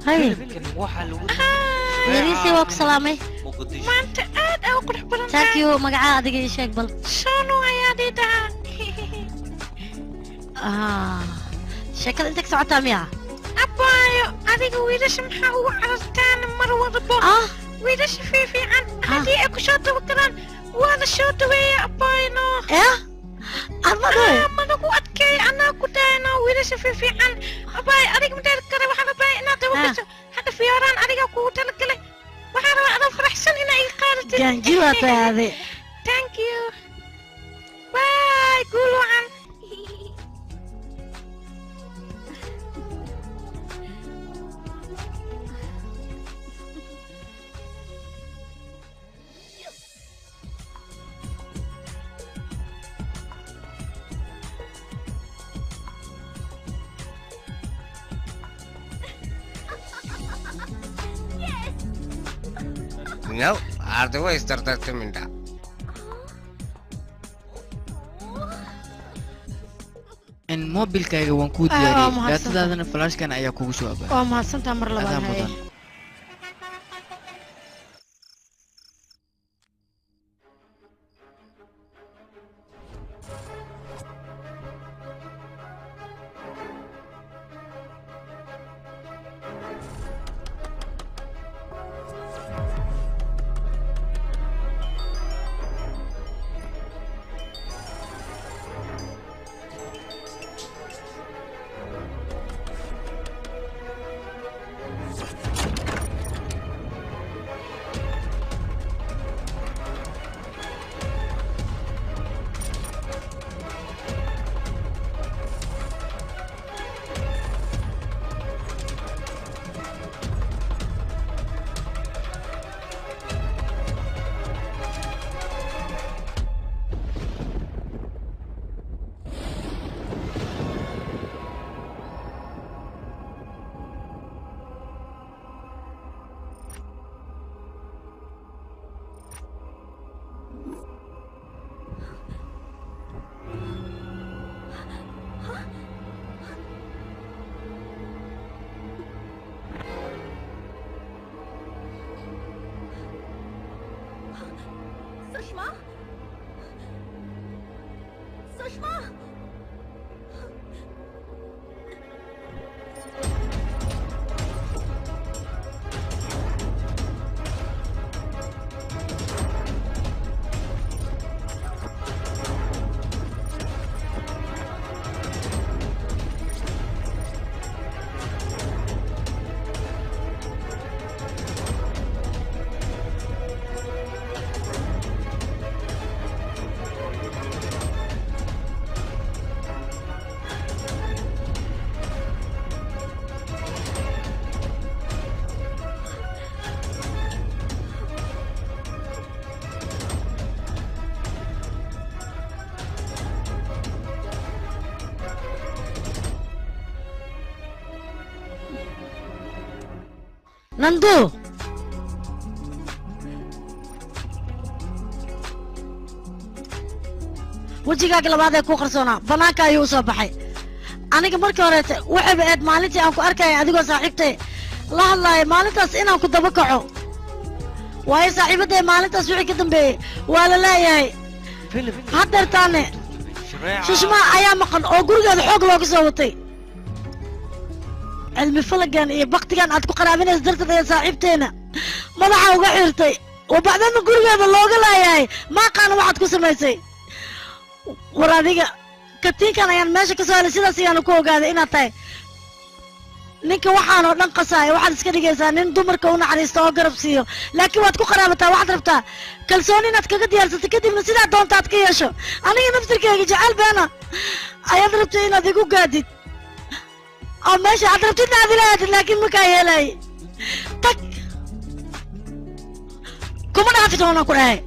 هاي يريسي وك سلامي ما أنت قاعد أو قرح بلان تاكيو مقعا أدقى يشيك بل شنو يا ديدا شكل أنتك سعوتا مياه أبايو أدقى ويدش محاو عرفتان مرة ضبو ويدش في عن أدي أكو شوطة وكران وانا شوطة ويا أباينو أنا كو أتكي أنا كو داينا ويدش في عن أباي أدقى مدير كري وحنا باي إنا توقف هذا فيوران أدقى كو تلقلي وحنا أنا فرحسن إنا إيقارتي كان جيوة هذه Thank you. Bye. Guluan. No, otherwise started minta. إن موبيلكayga waan kuu diyaariyay daatadaadana flashkan ayaa kugu soo abaa waa mahadsantaa mar labaad hay نندو wajigaaga labaad ee ku qarsoonaa banaanka ayuu soo baxay aniga markii hore waxay baad maalintii aan ku arkay adigoo saaxiibtay la hadlaay maalintaas inaan ku daba kaco waayo saaxiibaday maalintaas wixii ka dambeeyay waa la leeyahay haddeertaane sushma ayaa maqan oo gurigeeda xoog looga soo watay علمي فلقان إيه بقتيان أتكو قرابين إصدرت يا صاحبتينا مضحا وقحيرتي وبعدين نقول هذا اللوغة لا ياي ما قانا واحد كو سميسي وراديقا كتين كان يان ماشي كسوالي سيدا سيانو كو قادي إنا تاي نينك وحانو ننقصاي واحد اسكريقيسا نين دومركا ونحريستا وقرب سيو لكن واتكو قرابتا واحد ربتا كالسوني ناتكا قد يارسا كدي من سيدا دون تاتكي يشو أنا نفتركي جعال بينا أياد ربتا إنا ديقو قادي أو ماشي عطرتني عدلات لكن مكايلي تك كم أنا عرفت هنا كراي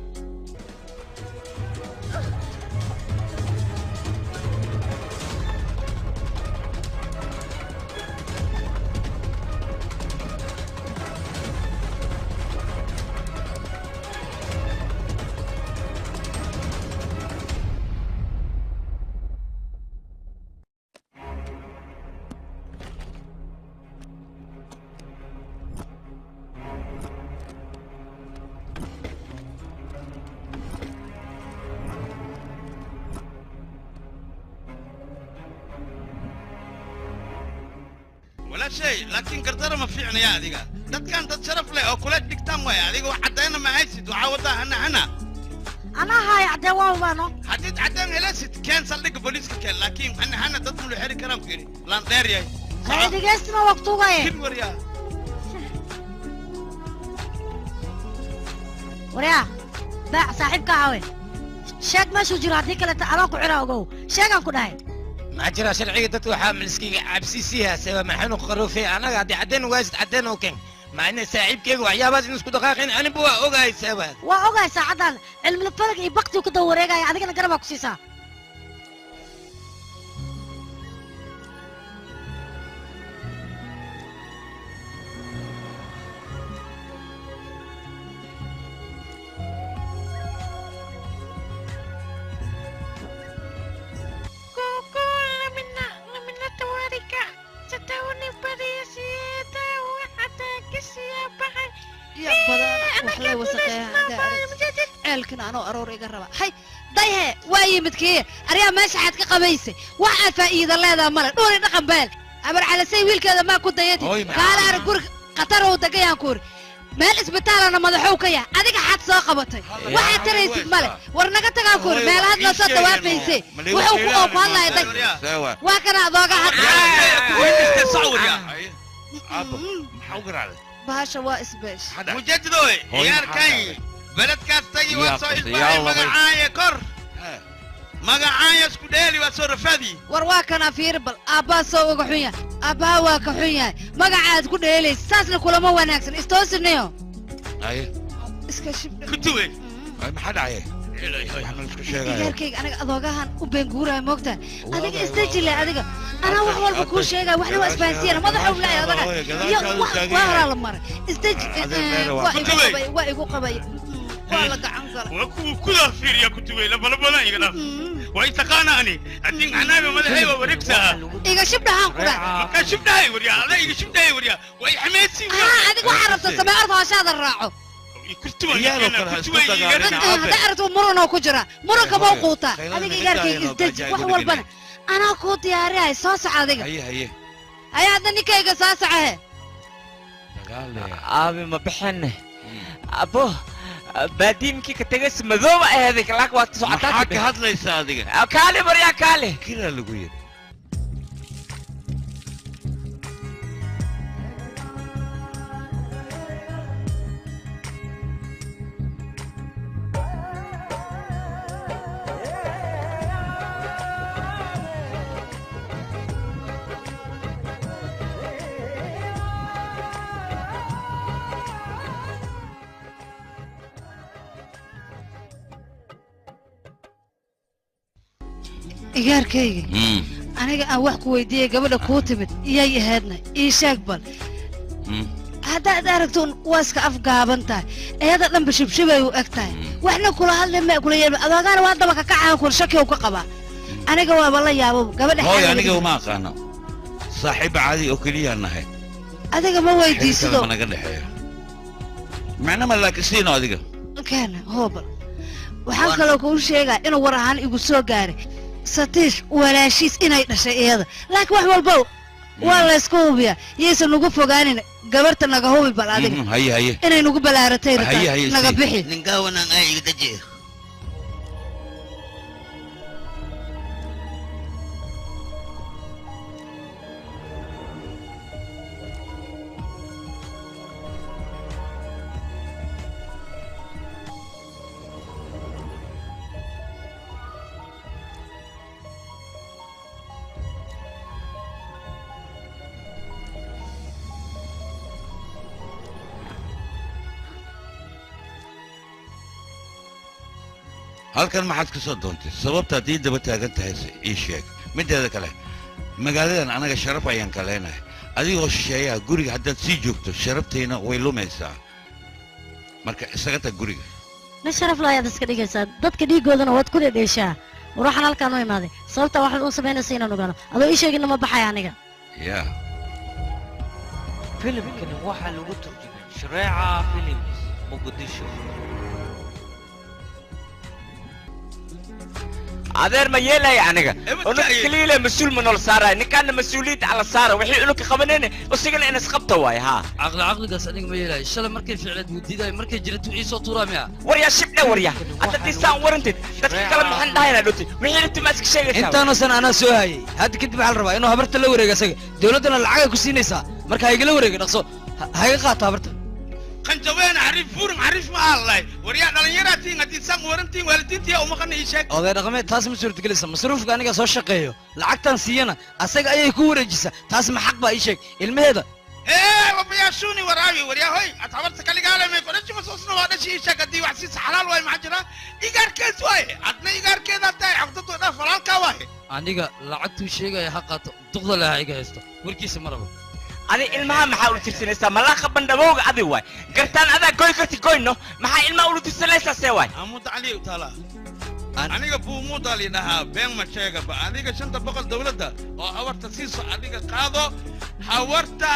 يا شيء لكن قدر ما في عنا يا ديقا دت كان تشرف لي او كلك دكتام ويا ديقا وعدينا ما هيسد وعاودها هنا أنا هاي عدي وانو حديد عدين هلاسد كان صدق بوليس كان لكن هنا تدخل حري كلام كيري لان دير يا هاي دقيستنا وقتوغا ايه كل وريا وريا باع صاحبك عاوي شاك ما شو جرا هذيك اللي أنا كعرا وجو شاك أنكو داي ما جرى شرعية دتو حامل سكي عبسيسيها سوا ما حنو خروفي أنا قاعد عدين واسد عدين وكين مع إن ساعب كيك وعيابات نسكو دقاقين أنا بوا أوجاي سوا وأوجاي ساعدان علم الفلك يبقتي وكده وريجا هذيك أنا قربك سيسا ceelkan anoo aroor iga raba hay dayhe waa yimidkii ariyaa meesha xaad ka qabaysay waxaad faa'iido leedahay male dhuri dhaqan beel abar calasay wiilkeeda maa ku dayati kaala arag guriga khatar uu degayaan kuuri meel isbitaalana madaxow ka yahay adiga xaad soo qabatay waxaad taraysid male war naga tagaan kuuri meelahaad noo soo dawaafaysay wuxuu ku oo ku hadlaya day waa kana adooga hadla bahasha waa isbeesh mujaadidoy ciyaarkay beledkaas tagi waa soo ilbahay magacaaya kor magacaaya isku dheeli waa soo rafaadi war waa kana fiir bal aabbaa soo uga xun yahay aabbaha waa ka xun yahay magacaad ku dheelaysa saasna kulama wanaagsan istoosinayo aye iska shibdhe kutuwe maxaa dhacay yarkayga aniga adoogahan u beenguuraya moogtaa adiga isdejile adiga anaa wax walba kuu sheegaya waxna waa isfahansiyana madaxa u laaya adaga iyo waa horaa la maray isdeji waa igu qabay waa la gacan gala waa kudaa fiiriya kutuwe labalabana iga dhaaf waa itaqaanaani haddii macnaaga madaxay waa wareegtaa iga shibdhahaan ku dhahay markaa shibdhahay waryaa alla iga shibdhahay waryaa waa ixmeedsi adiga waxaa rabta samee orda hooshaada raaco هذا أردت مرنا وكجرا مرك موقوتا هذيك ياركي إزدج وحول أنا كنت يا رياي صاصع هذيك هي هذا نكاية صاصع هي أبي ما بحنه أبوه بعدين كي كتجس مذوبة هذيك لك وقت ساعتك حق هذا ليس هذيك كالي بريا كالي كذا اللي قوي iyaarkayga aniga aan wax ku weydiiyay gabadha kuu timid iyay ahaydna ii sheeg bal haddaad aragto waa iska afgaaban tahay eeda dhanba shibshibay u eg tahay waxna kula hadli ma kula yeelma adoogana waa daba ka kacaan kun shaki uu ka qabaa aniga waaba la yaabo gabadha hooy aniga uma aqaano saaxiib caadi oo keliya nahay adiga ma weydiisido naga dhaxeeyo macna ma laakisiino adiga kana hoobal waxaan kaloo kuu sheegaa inuu war ahaan igu soo gaaray satiish walaashiis inay dhashay iyada laakiin wax walba waa la isku hubiyaa yaysan ugu fogaanin gabarta naga hubi bal adiga haye inay nugu balaaratay naga bixi ninkawanan ay iga dajiyo halkan maxaad ka soo doontay sababta haddii daba taagan tahay ii sheeg mideeda kale magaaladan anaga sharaf ayaan ka leenahay adigoo shisheeyaha guriga haddaad sii joogto sharabtayna way lumaysaa marka isaga tag guriga ma sharaf laayaad iska dhigaysaa dadka dhiigoodana waad ku dhedheeshaa war waxaan halkaan u imaaday sababta waxaad u samaynaysa inaan ogaano adoo ii sheegina ma baxaya aniga ya filimkani waxaa lagu turjumay shareeca films muqdisho adeer ma yeelaya aniga unug kaliile mas-uul ma nool saaraya ninkaana mas-uuliyadda ala saara wixii unugka qabanayna usigana in isqabta waay haa caqligaas aniga ma yeelayo shalay markay ficleed wuu diidayo markay jiratu wixii soo tuuraa miya waryaa shibdhe waryaa hadda diisaan warantid dadka kale maxaan dhahayna dhoti wixii dhibti ma iska sheegaysaa intaana san anaa soo hayay hadda kadib waxaa la rabaa inuu habarta la wareega isaga dowladdana lacagay ku siinaysaa marka ha igala wareega dhaqso ha iga qaato habarta qanjaween xariif furin xariif ma ahalay waryaa dhalinyaraatiin haddii san warantiin waalidiintiya umaqana ii sheeg oday dhaqameed taas ma suurtagelaysa masruufka aniga soo shaqeeyo lacagtan siiyana asaga ayay ku wareejisaa taas ma xaq baa ii sheeg ilmaheeda wabayaashuni waraabi waryaa hoy ad habarta kaligaalamay kodhajima soosna waa dhashi ii sheeg haddii wax siisa xalaal waay maxaa jira igaarkeed waaye adna igaarkeeda tahay caqdadu dhaa falaalkaa waaye aniga lacagtuu sheegaya ha qaato duqda leh ha iga haysto warkiisa ma rabo adi ilmaha maxaa ula tirsanaysaa malaaqa bandhabowga adi waay gartaan adaa goy karti goyno maxaa ilmaha ula tirsanaysaa see waay amuda cali utaala aniga buumuudaa lidhahaa been ma sheegaba adiga 500 dowladda oo hawarta siiso adiga qaado hawarta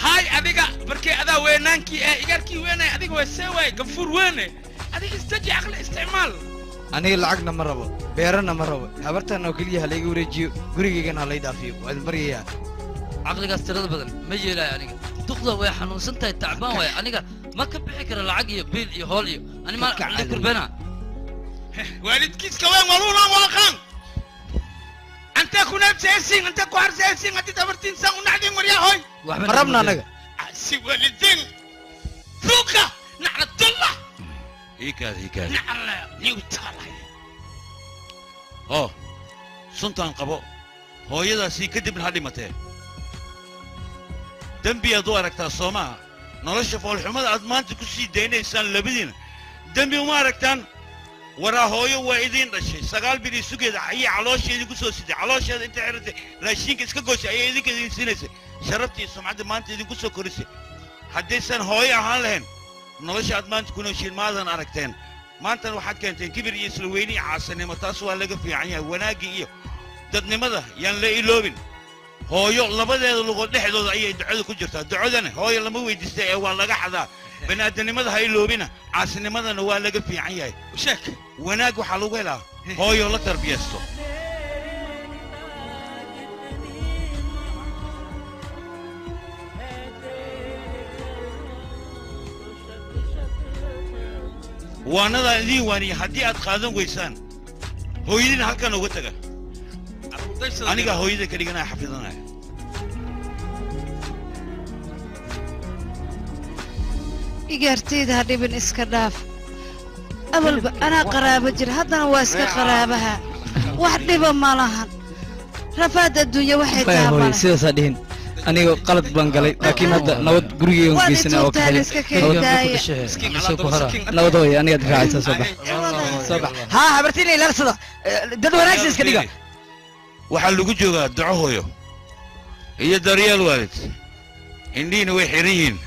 hay adiga markii adaa weynaankii ee igarkii weynay adiga way see waay gafuur weyne adiga istaji aqli isticmaal aniga lacagna ma rabo beerana ma rabo habartan oo keliya ha layga wareejiyo gurigaygana ha lay dhaafiyo waad baryayaa caqligaas tirada badan ma yeelaayo aniga duqda way xanuunsan tahay tacbaan waay aniga ma ka bixi kara lacag iyo biil iyo hool iyo ani ma caqli kurbana waalidkiiska weyn waluulan waaqan anta kunaad seesin anta ku har seesin hadii dabartiin san unacdin waryaa hoy ma rabna anaga si waalidin fuuka naclatullah hikaad nacla niwtaalay suntaan qabo hooyadaasii kadibna ha dhimatee dembi aad u aragtaa soo maaha nolosha foolxumada aad maanta ku sii daynaysaan labadiina dembi uma aragtaan waraa hooyo waa idiin dhashay 9 bil sugeeda ayay caloosheedii ku soo siday caloosheeda inta xiratay raashinka iska gooshay ayay idinka idin siinaysay sharaftii sumcadda maanta idinku soo korisay haddaysan hooyo ahaan lahayn nolosha aad maanta ku nooshiin maadan aragteen maantana waxaad keenteen kibir iyo isla weyni iyo caasanimo taas waa laga fiican yahay wanaaggii iyo dadnimada yaan la iloobin hooyo labadeeda lugood dhexdooda ayay ducada ku jirtaa ducadana hooyo lama weydiistay ee waa laga xadaa baniaadanimada ha iloobina caasinimadana waa laga fiican yahay sheek wanaag waxaa lagu helaa hooyo la tarbiyaysto waanadaa idiin waaniya haddii aad qaadan weysaan hooyadiina halkan uga taga anigaa hooyada ka dhiganaya xafidanaya igaartayda ha dhibin iska dhaaf awalba anaa qaraabo jira haddana waa iska qaraabaha wax dhiba ma lahan rafaad adduunya waxay tahay sidaasaa dhihin aniga qalad baan galay laakiin hadda nabad gurigeygan geysana oo nabad hooy aniga difaacaysa soo bax haa habartiina ilaalsada dad wanaagsan iska dhiga waxaa lagu joogaa duco hooyo iyo daryeel waalid indhihiina way xiran yihiin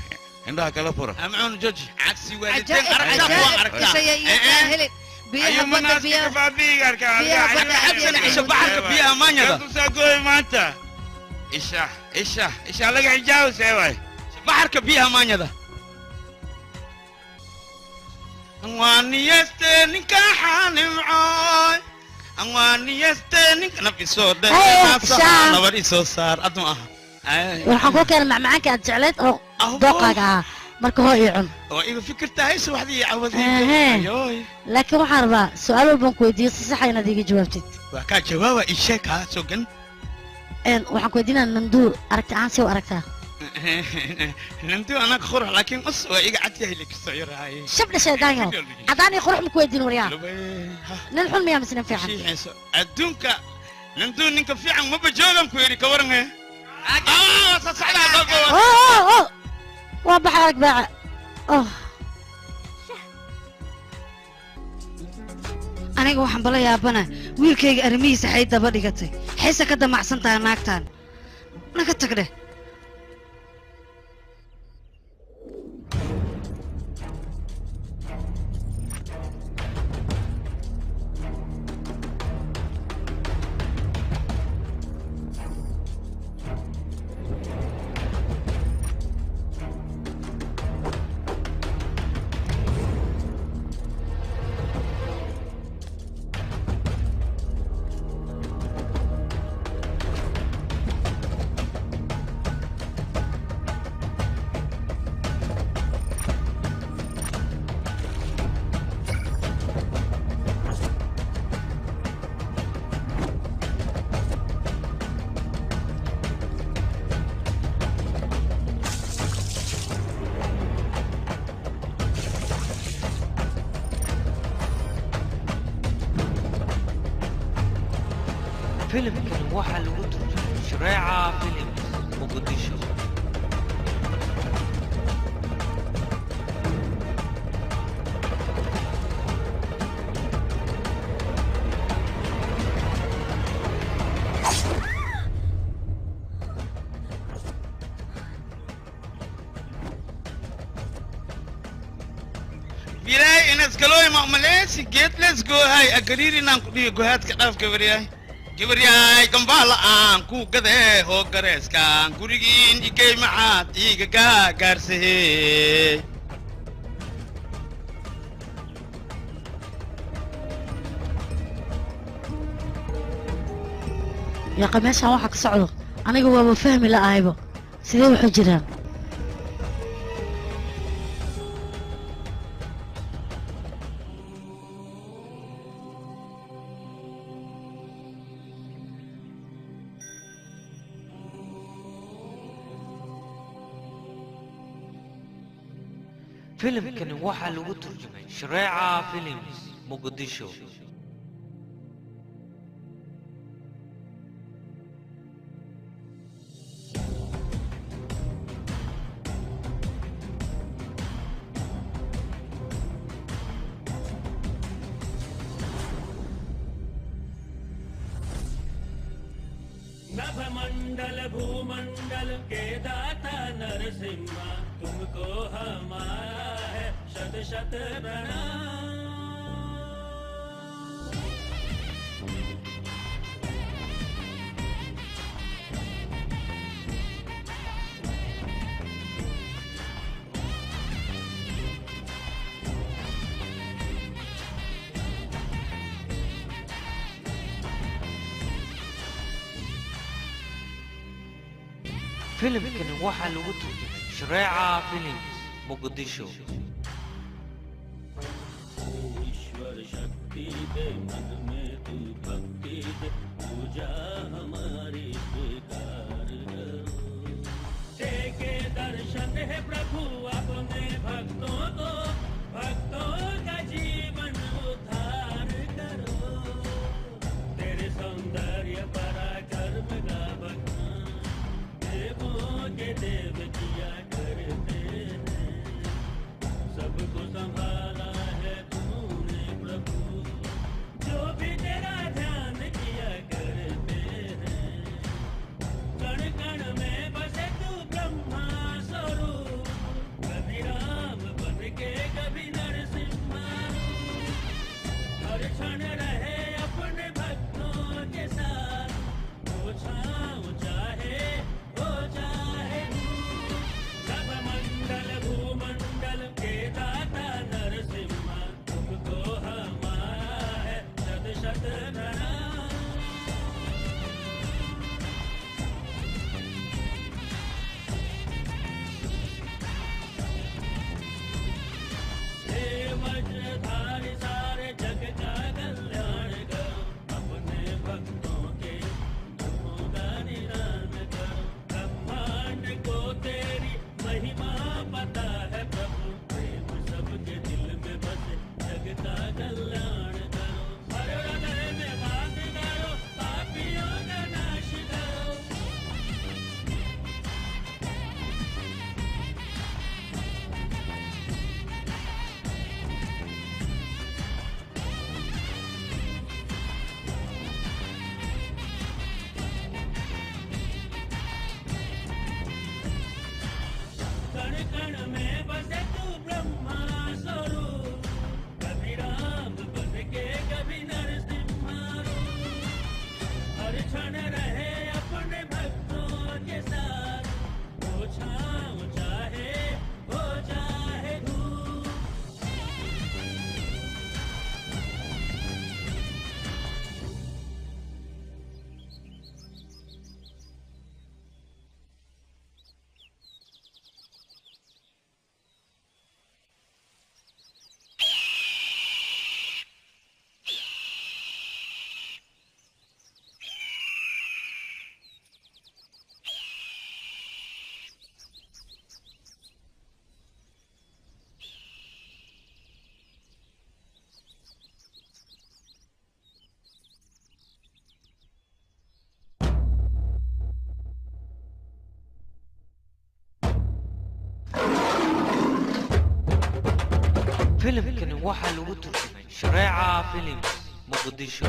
indhaha kala fura amcuun joji cagsi waalideen aragtaa waa aragtaa ayo manaaska baabiigarka biyaha maanyada kusaagoy maanta isha laga xijaabu seewaay baxarka biyaha maanyada anwaaniyeste ninka xaanimcooy anwaaniyeste ninka naf isoo dhabar isoo saar adma aha waxaan kuu keenay macmacaanka aad jecleed oo dooqaaga ahaa marka hoo ii cun oo iga fikirta hayso waxdii cawadii laakiin waxaan rabaa su-aal walbaan ku weydiiyo si saxa inaad iiga jawaabtid waa kaa jawaaba ii sheeg haa sogan waxaan ku weydiinaa nanduu aragti ahaan si u aragtaa nanduu anaga qurux laakiin us waa iga cad yahay likasoo yarahay shabdha shaydaanyo caddaan iyo qurux ma ku weydiin waryaa nin xun miyaa mise nin fiican adduunka nanduu ninka fiican maba joogan ku yidhi ka waran waa baxa arag baaca aniga waxaan bala yaabana wiilkayga arrimihiisa xay daba dhigatay xayse ka damacsan tahay naagtaan naga tag dheh filimkan waxaa lagu turjumay shareeca films muqdisho Biray inas galoy maqmaleysi geed let's go hay agariiri naan ku dhiyo gohaadka dhaaf gabaryahay gambala aan ku gadee hoo gareeskaan gurigiin igey macaad iiga gaagaarsahe yaqa meeshaan waxa ka socdo aniga waaba fahmi la'ahaybo sidee waxu jiraan filimkani waxaa lagu turjumay shareeca films muqdisho नभमंडल भूमंडल के दाता नरसिम्हा तुमको हमारा है शत शत प्रणाम filimkani waxaa lagu turjumay shareeca films muqdisho ईश्वर शक्ति दे मन में तू भक्ति दे पूजा हमारी स्वीकार करो देखे दर्शन है प्रभु अपने भक्तों को भक्तों का जीवन उद्धार करो तेरे सौंदर्य पराक्रम का बखान देवों के देव किया करते हैं सबको संभाला है तूने प्रभु जो भी तेरा ध्यान किया करते हैं कण कण में बसे तू ब्रह्मा स्वरूप कभी राम बन के कभी नरसिम्हा हर क्षण रहे अपने भक्तों के साथ वो छाँव चाहे हो चाहे सब मंडल भूमंडल के दाता नरसिम्हा तुमको हमारा है शत शत प्रणाम हे वज्रधारी सारे जग का कल्याण करो अपने भक्तों के दुखों का निदान करो ब्रह्मांड को तेरी महिमा पता है प्रभु प्रेम सबके दिल में बसे जग का कल्याण करो हर हृदय में बात करो पापियों का नाश करो कण कण में बसे तू ब्रह्मा स्वरूप कभी राम बन के कभी नरसिम्हा हर क्षण रहे अपने भक्तों के साथ वो छाँव चाहे हो चाहे धूप filimkani waxaa lagu turjumay shareeca films muqdisho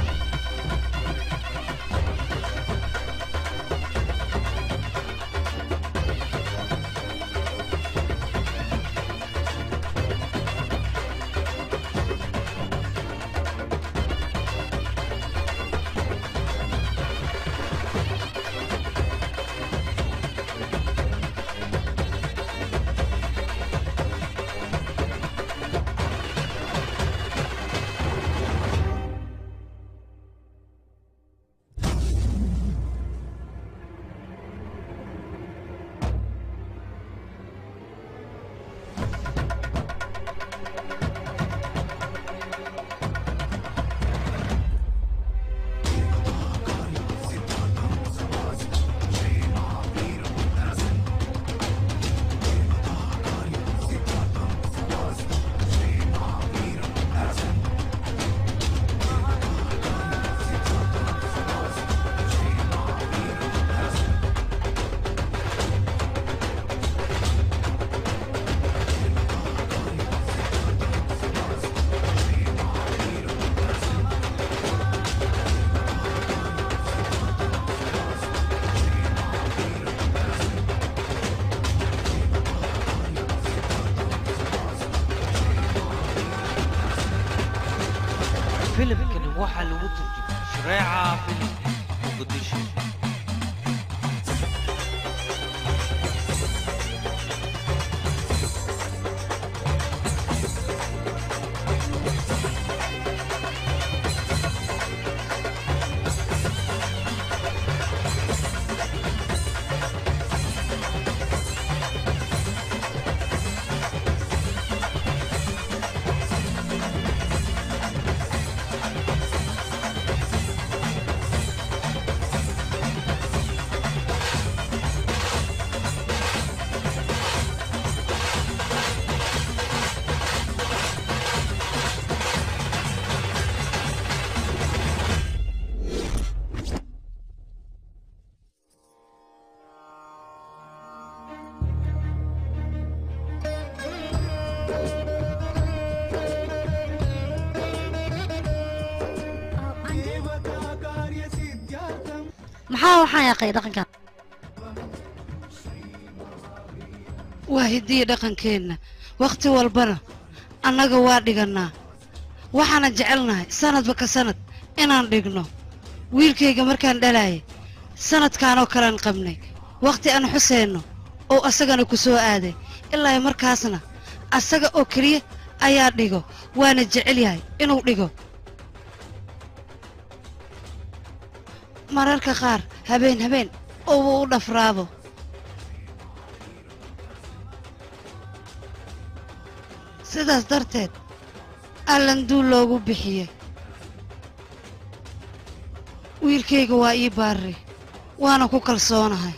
filimkani waxaa lagu turjumay shareeca films muqdisho maxaa waxaan yaqay dhaqankan waa hidiya dhaqankeenna wakhti walbana annaga waa dhigannaa waxaana jecelnahay sanadba ka sanad inaan dhigno wiilkayga markaan dhalaayay sanadkaanoo kalean qabnay wakhti aan xuseenno oo asagana ku soo aaday ilaa markaasna asaga oo keliya ayaa dhigo waana jecel yahay inuu dhigo mararka qaar habeen oo uu u dhafraabo sidaas darteed allanduul loogu bixiyey wiilkayga waa ii baarri waana ku kalsoonahay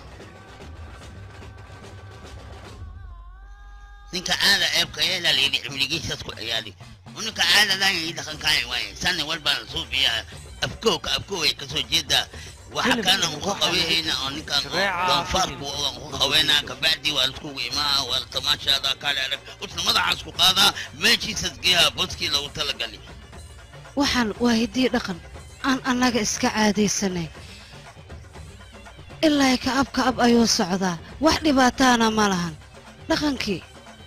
ninka caada ceebka yeelaa layidhi cimrigiisaas ku ciyaali ninka caadadan ii dhaqankaay waaye sanni walbaan suufiyaa afkooka afkooway ka soo jeedaa waxa kaana ugu qabeehayna oo ninkaan doonfaarku ugu haweenaa kabacdii waa laiskugu imaa waa la tamaashaadaa kaale arag usna madaxaas ku qaadaa meeshiisas geehaa boskii loogu talagali waxaan waa hiddii dhaqan aan annaga iska caadaysanay ilaa ka ab ayuu socdaa wax dhibaataana ma lahan dhaqankii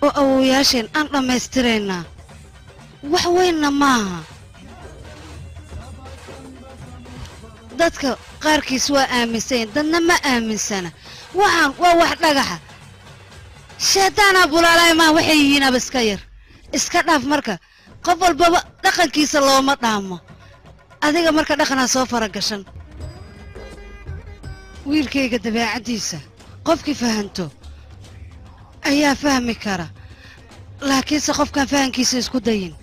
oo awowayaasheen aan dhammaystiraynaa wax weynna maaha dadka qaarkiis waa aaminsayn dadna ma aaminsana waxaan waa wax dhagaxa sheetaanaa bulaalay maa waxay yihiinaba iska yar iska dhaaf marka qof walbaba dhaqankiisa looma dhaamo adiga marka dhaqanaa soo faragashan wiilkayga dabeecaddiisa qofkii fahanto ayaa fahmi kara laakiinse qofkaan fahankiisa isku dayin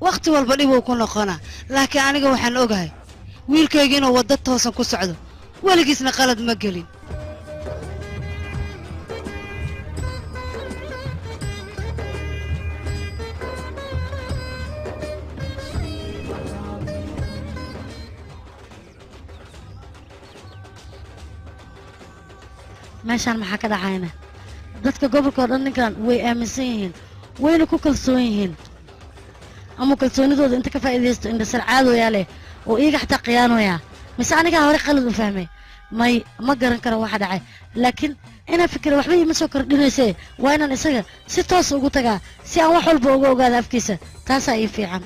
wakhti walba dhibuu ku noqonaa laakiin aniga waxaan ogahay wiilkayga inuu waddo toosan ku socdo weligiisna qalad ma gelin meeshaan maxaa ka dhacayna dadka gobolka oo dhan ninkan way aaminsan yihiin wayna ku kalsoon yihiin ama kalsoonidooda inta ka faa'iidaysto indha sarcaadooyaa leh oo iyaga xataa khiyaanoyaa mise anigaa hore qalad u fahmay may ma garan karo waxa dhacay laakiin inaan fikira waxba iima soo kordhinaysee waa inaan isaga si toos ugu tagaa si aan wax walba uga ogaado afkiisa taasaa ii fiican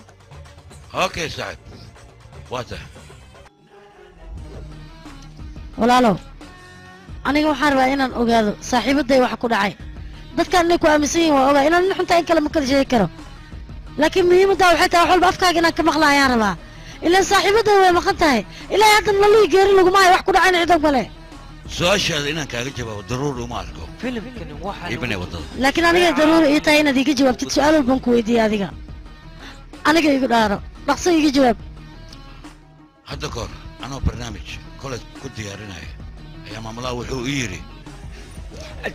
okay sacad waata walaalow aniga waxaan rabaa inaan ogaado saaxiibaday waxa ku dhacay dadkaan inay ku aaminsan yihiin waa ogaa inaan nin xuntaa in kale ma kala sheegi karo laakiin muhiimaddaa waxay tahay wax walba afkaaga inaan ka maqla ayaan rabaa ilaan saaxiibaday way maqan tahay ilaahay haddan lalii geerin laguma hayo wax ku dhacayna cidoo kale su-aashaada inaan kaaga jawaabo daruuri uma arko iibane waddada laakiin aniga daruuri ii tahay inaad iiga jawaabtid su-aal walbaan ku weydiiyey adiga aniga igu dhaaro dhaqso iiga jawaab hadda kahor anoo barnaamij kolej ku diyaarinaya ayaa maamulaha wuxuu ii yidhi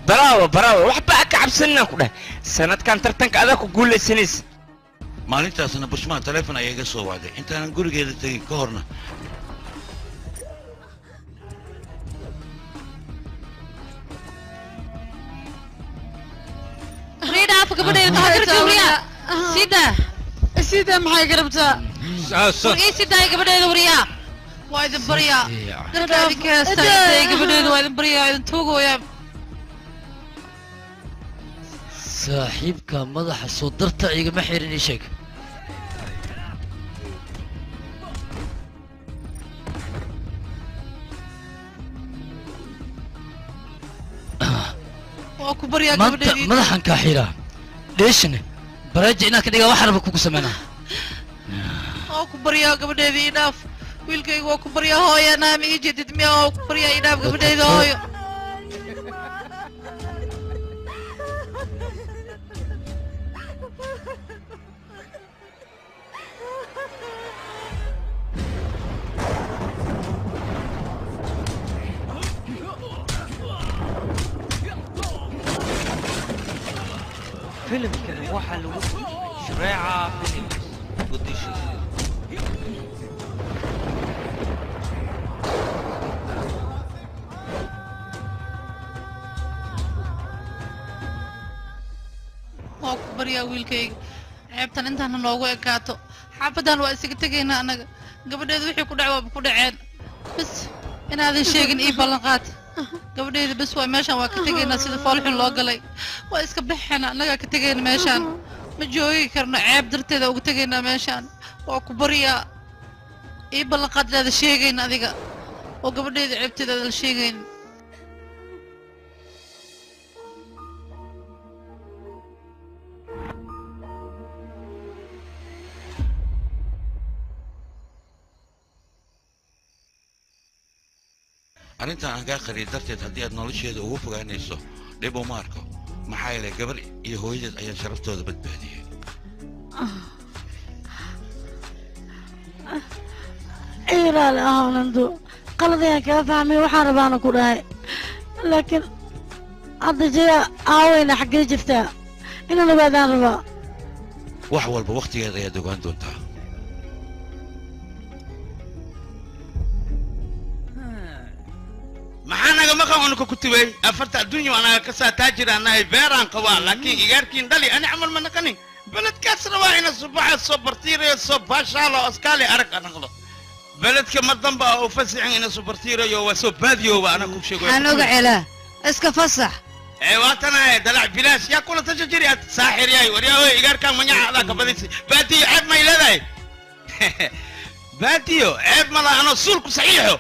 baraawo waxba ka cabsanina ku dheh sanadkan tartanka adaa ku guulaysanaysa maalintaasna bushmaan taleefon ayaa iga soo wacday intaanan gurigeeda tegin ka horna sida maxay garabtaa wargay sidaa gabadheeda wariyaa waa idin baryaa dadka idinka heestaa gabadheeda waa idin baryaa idin tuugooyaa saaxiibka madaxa soo darta igama xirin ii sheeg waa ku baryaa maanta gabadheedii madaxan kaa xiraa dheeshine baraaji inaan ka dhigaa waxaan raba kugu sameynaa waa ku baryaa gabadheedii idhaaf wiilkayga waa ku baryaa hooya naama ii jeedid miya waa ku baryaa idhaaf gabadheeda hooyo filimkan waxaa lagu turjumay shareeca films muqdisho waa ku baryaa wiilkayga ceebtan intaana noogu ekaato xaafadan waa isaga tegaynaa annaga gabadheeda wixii ku dhac waaba ku dhaceen bas inaadan sheegin ii ballanqaad gabadheeda bas waa meeshaan waa ka tegaynaa sida foolxun loo galay waa iska baxayna annagaa ka tegayna meeshaan ma joogi karno ceeb darteeda uga tegaynaa meeshaan waa ku baryaa ii ballanqaad inaada sheegayn adiga oo gabadheeda ceebteeda aada la sheegayn arrintan aan kaa qariyay darteed haddii aad nolosheeda ugu fogaanayso dhib uma arko maxaa yeelay gabar iyo hooyadeed ayaa sharaftooda badbaadiyey ciiraale ahaanando qalad ayaan kaa fahmay waxaan rabaana ku dhahay laakiin hadda jaya aaweyna xaggee jirtaa inaan ogaadaan rabaa wax walba wakhtigeeda ayaad ogaan doontaa maxaa naga maqan unuka ku tibay afarta adduunya anaga ka saa taajir anahay beeraan qabaa laakiin igaarkiin dhali ani camal ma naqanin beledkaas rabaa ina subaxa soo bartiirayo soo baashaalo askaali arag anaqdo beledka ma damba oo fasixin ina soo bartiirayo waa soo baadiyooba ana ku sheego waxaan oga celaa iska fasax waatanahay dalac bilaash yaa kula tasha jiri aad saaxir yahay waryaa igaarkaan manyaca adaa ka badisi baadiyo ceeb may leedahay baadiyo ceeb mala ano suulku saxiixo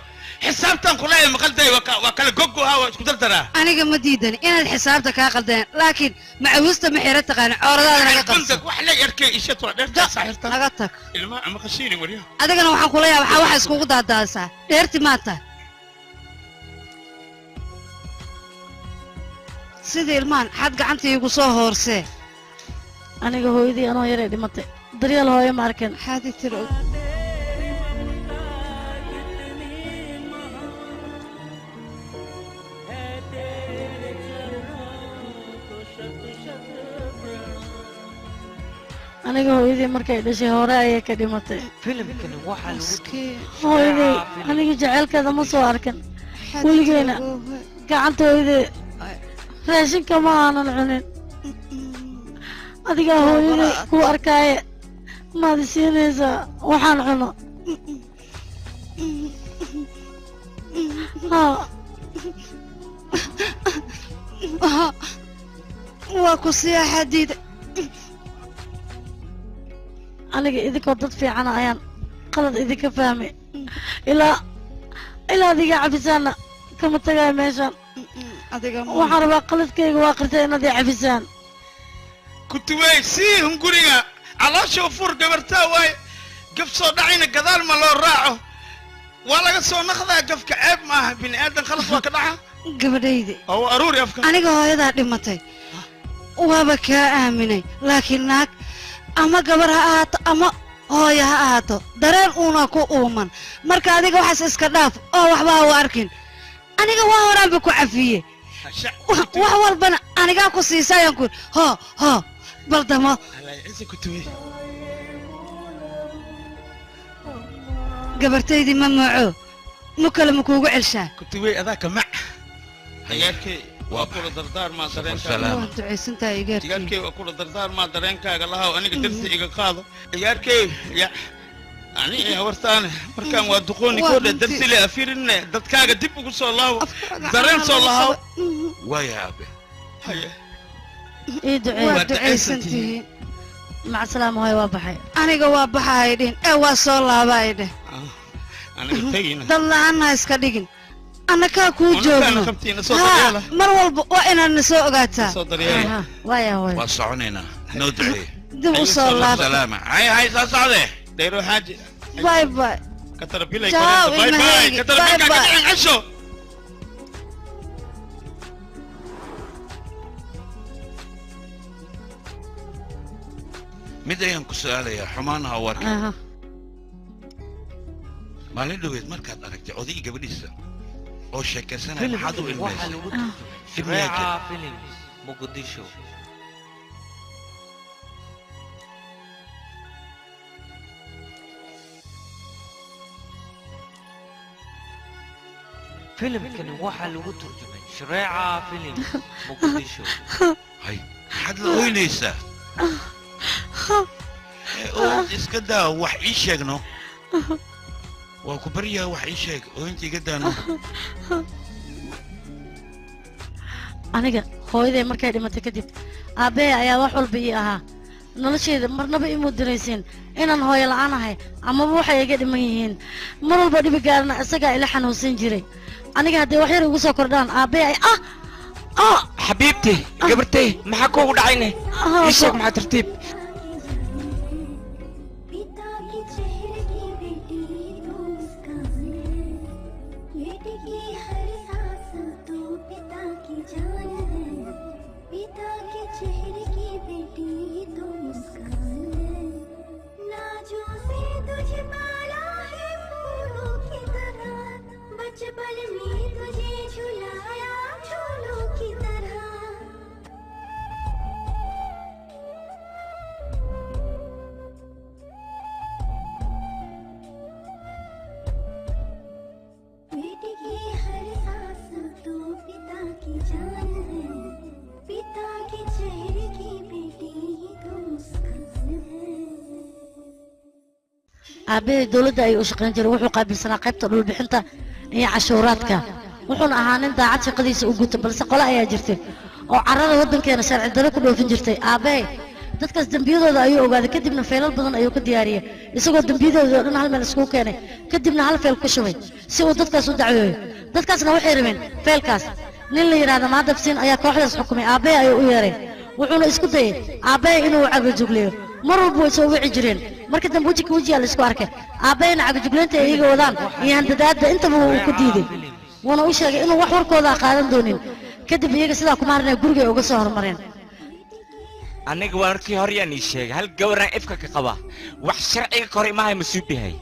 xisaabtan kulaaya maqalday waa kala gogo ha waa isku dardaraa aniga ma diidani inaad xisaabta kaa qaldeen laakiin macawiista ma xira taqaana cooradaada naga qabso wax la yarkay ishat waa dheerta saaxirtan naga tag ilma ama qashiini waryaa adigana waxaan kula yaabaa waxa iskugu daadaasaa dheerti maata sida ilmaan xad gacanta iigu soo hoorsee aniga hooyadii anoo yaray dhimatay daryeel hooyo ma arkin xaadi tiro aniga hooyadii markay dhashay hore ayay ka dhimatay filimkani waxaa lagu hooyadey aniga jaceylkeeda ma soo arkin weligeyna gacanta hooyadee raashinka ma aanan cunin adigaa hooyadey kuu arkaaye maad siinaysaa waxaan cuno waa ku siya xadiid aniga idinkoo dad fiican ayaan qalad idinka fahmay ilaa adiga cabisaana kama tagay meeshan waxaan rabaa qaladkayga waa qirtay inaad ii cabisaan kutuwey sii hunguriga caloosha fur gabartaa waay gaf soo dhacayna gadaal ma loo raaco waa laga soo naqdaa gafka ceeb maaha bini aadan khalad waa ka dhaca gabadhaydi oo aruuri afka aniga hooyadaa dhimatay waaba kaa aaminay laakiin naag ama gabar ha ahaato ama hooyo ha ahaato dareen uuna ku uuman marka adiga waxaas iska dhaaf oo waxba ha u arkin aniga waa horaanba ku cafiyey wax walbana anigaa ku siisayaan ku hoo baldamo gabartaydii ma mooco mu kale ma kuugu celshaa kutuwey adaa ka mac ciyaarkay waa kula dardaarmaa dareenkaaga waa ducaysantahay igaarkay ciyaarkay waa kula dardaarmaa dareenkaaga lahaw aniga darsi iga qaado ciyaarkay ya ani hawartaane markaan waa duqooni koodhe darsi le afirinne dadkaaga dib ugu soo laawo dareen soo lahaw waaya aabe haye ii ducee waa ducaysantihiin maca salaam hooy waa baxay aniga waa baxay dhin waa soo laabay dheh aniga tagina dad la'aana iska dhigin annakaa kuu joogno mar walba waa inaad na soo ogaataa waaya hooy waa soconaynaa noo ducee dib u soo laab salaama hay soo socde dayro xaaji باي باي كتر بيلا باي باي كتر بيلا كتر عشو mid ayaan ku su'aalayaa xumaanaha warka maalin dhoweed markaad aragtay oday gabadhiisa oo sheekaysanaya maxaad u ilmaysay muqdisho filimkani waxaa lagu turjumay shareeca filim muqdisho hay maxaad la oynaysaa iska daa wax ii sheegno waa ku baryaa wax ii sheeg oo inta iga daano aniga hooyaday markay dhimatay kadib aabbahay ayaa wax walba ii ahaa noloshayda marnaba ii muudinaysiin inaan hooyo la'aan ahay amaba waxay iga dhiman yihiin mar walba dhibi gaarana isagaa ila xanuunsan jiray aniga haddii wax yar igu soo kordhaan aabbahay حبيبتي قبرتي محاكو ودعيني ايشك مع ترتيب aabbahay dawladda ayuu u shaqayn jiray wuxuu qaabilsanaa qaybta dhulbixinta iyo cashuuraadka wuxuuna ahaa nin daacad shaqadiisa u guta balse qole ayaa jirtay oo carrada waddankeena sharci darro ku dhoofin jirtay aabbahay dadkaas dembiyadooda ayuu ogaaday kadibna feelal badan ayuu ka diyaariyey isagoo dembiyadooda oo dhan hal meel iskugu keenay kadibna hal feel ku shubay si uu dadkaas u dacweeyo dadkaasna waxay rabeen feelkaas nin la yidhaahda maadabsiin ayaa kooxdaas xukumay aabbahay ayuu u yeeray wuxuuna isku dayay aabbahay inuu cagajugleeyo mar walba way soo wici jireen marka dambe wejiga wejigaa la isku arkay aabbahayna cagajugleynta ay iyaga wadaan iyo handadaadda intaba wuu ku diiday wuuna u sheegay inuu wax warkooda qaadan doonin kadib iyaga sidaa kuma harnay gurigay uga soo hormareen aniga warkii hore yaan ii sheegay hal gabaraan ifka ka qaba wax sharciga ka hor imahay ma suubihay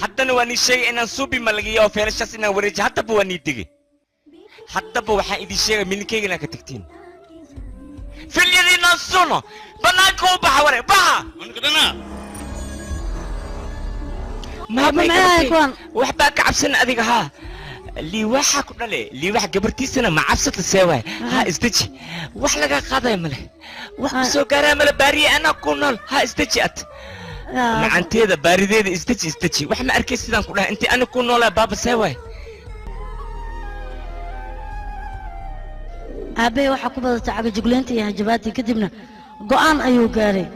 haddana waan ii sheegay inaan suubi malagiyo oo feelashaas inaan wareeji haddaba waan ii digay haddaba waxaan idin sheegay milinkeyga inaan ka tagtiin filyadiinaan suno banaanka u baxa ware baxa waxbaa ka cabsan adiga haa liiwaxa ku dhale liiwax gabartiisana ma cabsata seewaay ha isdeji wax laga qaadaya male wax ku soo gaaraa male baariye anaa ku nool ha isdeji ad macanteeda baarideeda istaji wax ma arkay sidaan ku dhahay intii ani ku noolaa baaba seeway aabbe waxa ku badatay cagajugleynta iyo hajabaadii kadibna go'aan ayuu gaaray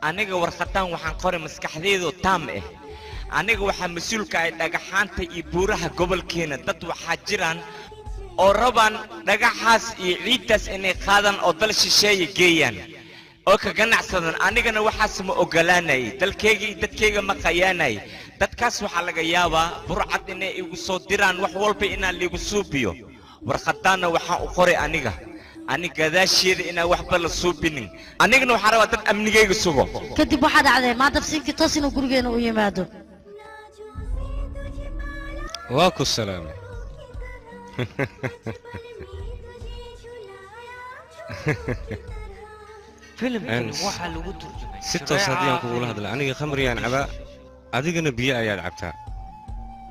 aniga warqadan waxaan qoray maskaxdeedu taam ah aniga waxaa mas'uulka ay dhagaxaanta iyo buuraha gobolkeena dad waxaa jiraan oo rabaan dhagaxaas iyo ciidaas inay qaadaan oo dal shisheeye geeyaan oo ka ganacsadan anigana waxaas ma ogolaanay dalkayga iyo dadkayga ma qayaanay dadkaas waxaa laga yaabaa burcad inay igu soo diraan wax walba inaan liigu suubiyo warqadaana waxaan u qoray aniga gadaasheeda inaan waxba la suubinin anigana waxaan rabaa dad amnigayga sugo kadib waxaa dhacday maadabsiinkii toos inuu gurigeena u yimaado waa ku salaamay filimkan waxaa lagu turjumay si toos haddii aan kugula hadla aniga khamriyaan cabaa adigana biyo ayaad cabtaa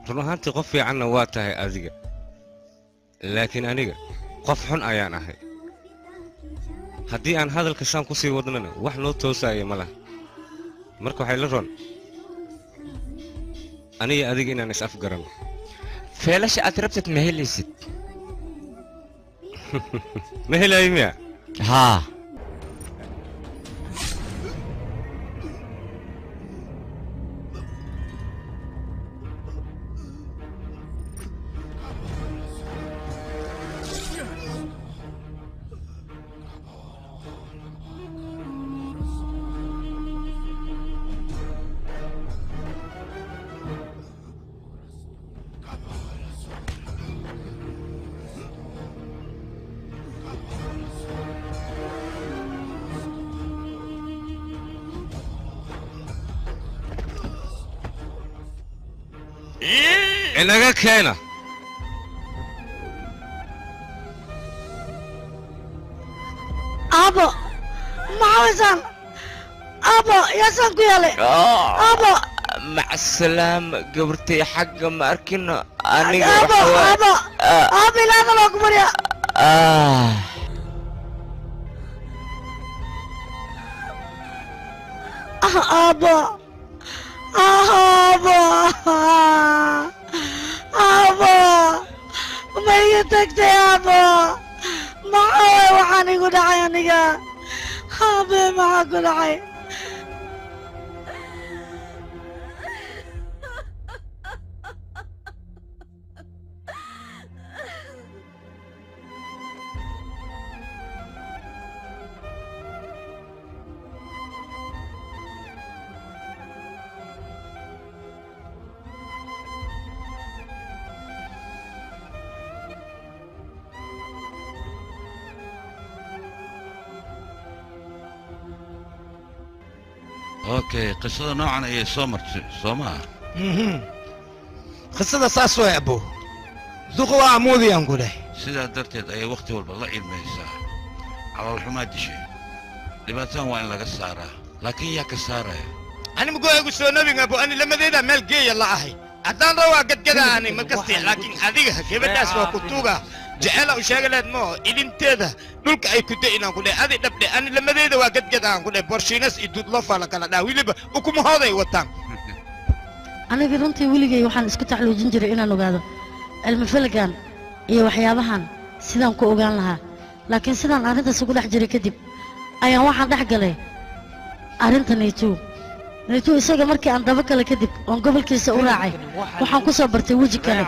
run ahaantii qof fiicanna waa tahay adiga laakiin aniga qof xun ayaan ahay haddii aan hadalka saan ku sii wadnana wax noo toosaaya ma laha marka waxay la ron aniga adiga inaan is afgaranno feelasha aad rabtid ma helaysid ma helayo miya haa inaga keena abo maxaweysaan abo yaasaan ku yeelay abo macsalaam gabartay xagga ma arkino aniga abo ilaada loogu marya abo ma iga tagtay abo maxaa waxaan igu dhacay aniga abe maxaa ku dhacay اوكي قصة نوعا ايه سومر سوما قصة ساس ويا ابو ذوقوا عمودي انقوله سيدا درتيد اي وقت والله الميسا على الحماد شيء لباتان وين لقى السارة لكن يا كسارة انا مقول اقول سو نبي ابو انا لما ذيدا مال جي الله اهي عدان روا قد كذا انا ما قصدي لكن هذيك كيف الناس وكتوغا جعل وشغلت مو إلينتيدا دولك أي كده إنا نقول هذه دبلة أنا لما ذي دوا قد كده نقول برشينس يدود لفا لك لا ويلي وكم هذا يوتام أنا قرنتي ولي waxaan isku taxluujin jiray inaan ogaado cilmi falgan iyo waxyaabahan sidaan ku ogaan lahaa laakiin sidaan arintaas ugu dhex jiray kadib ayaan waxaan dhex galay arinta naytu isaga markii aan daba kale kadib oon gobolkiisa u raacay waxaan ku soo bartay weji kale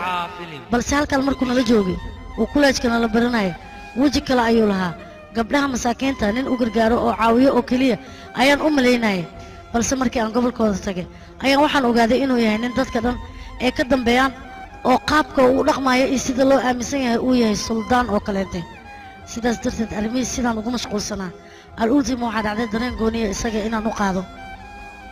balse halkan markuu nala joogay وكلاشكنا لبرناي وجه كلا أيولها قبلها مساكين تانين وقرقارو أو عاوية أو كلية أيان ليناي بل سمركي أن قبل كودا تاجي أيان وحن وقاعدة إنه يعني ننتظر كذا كدم بيان أو قابك ورقم هاي يصير له أمسيه وياه السلطان أو كلامته سيدا درت أرمي سيدا نقوم مشغول سنة الأولى مو حد عدد درين قونية إسقى إنا نقاضو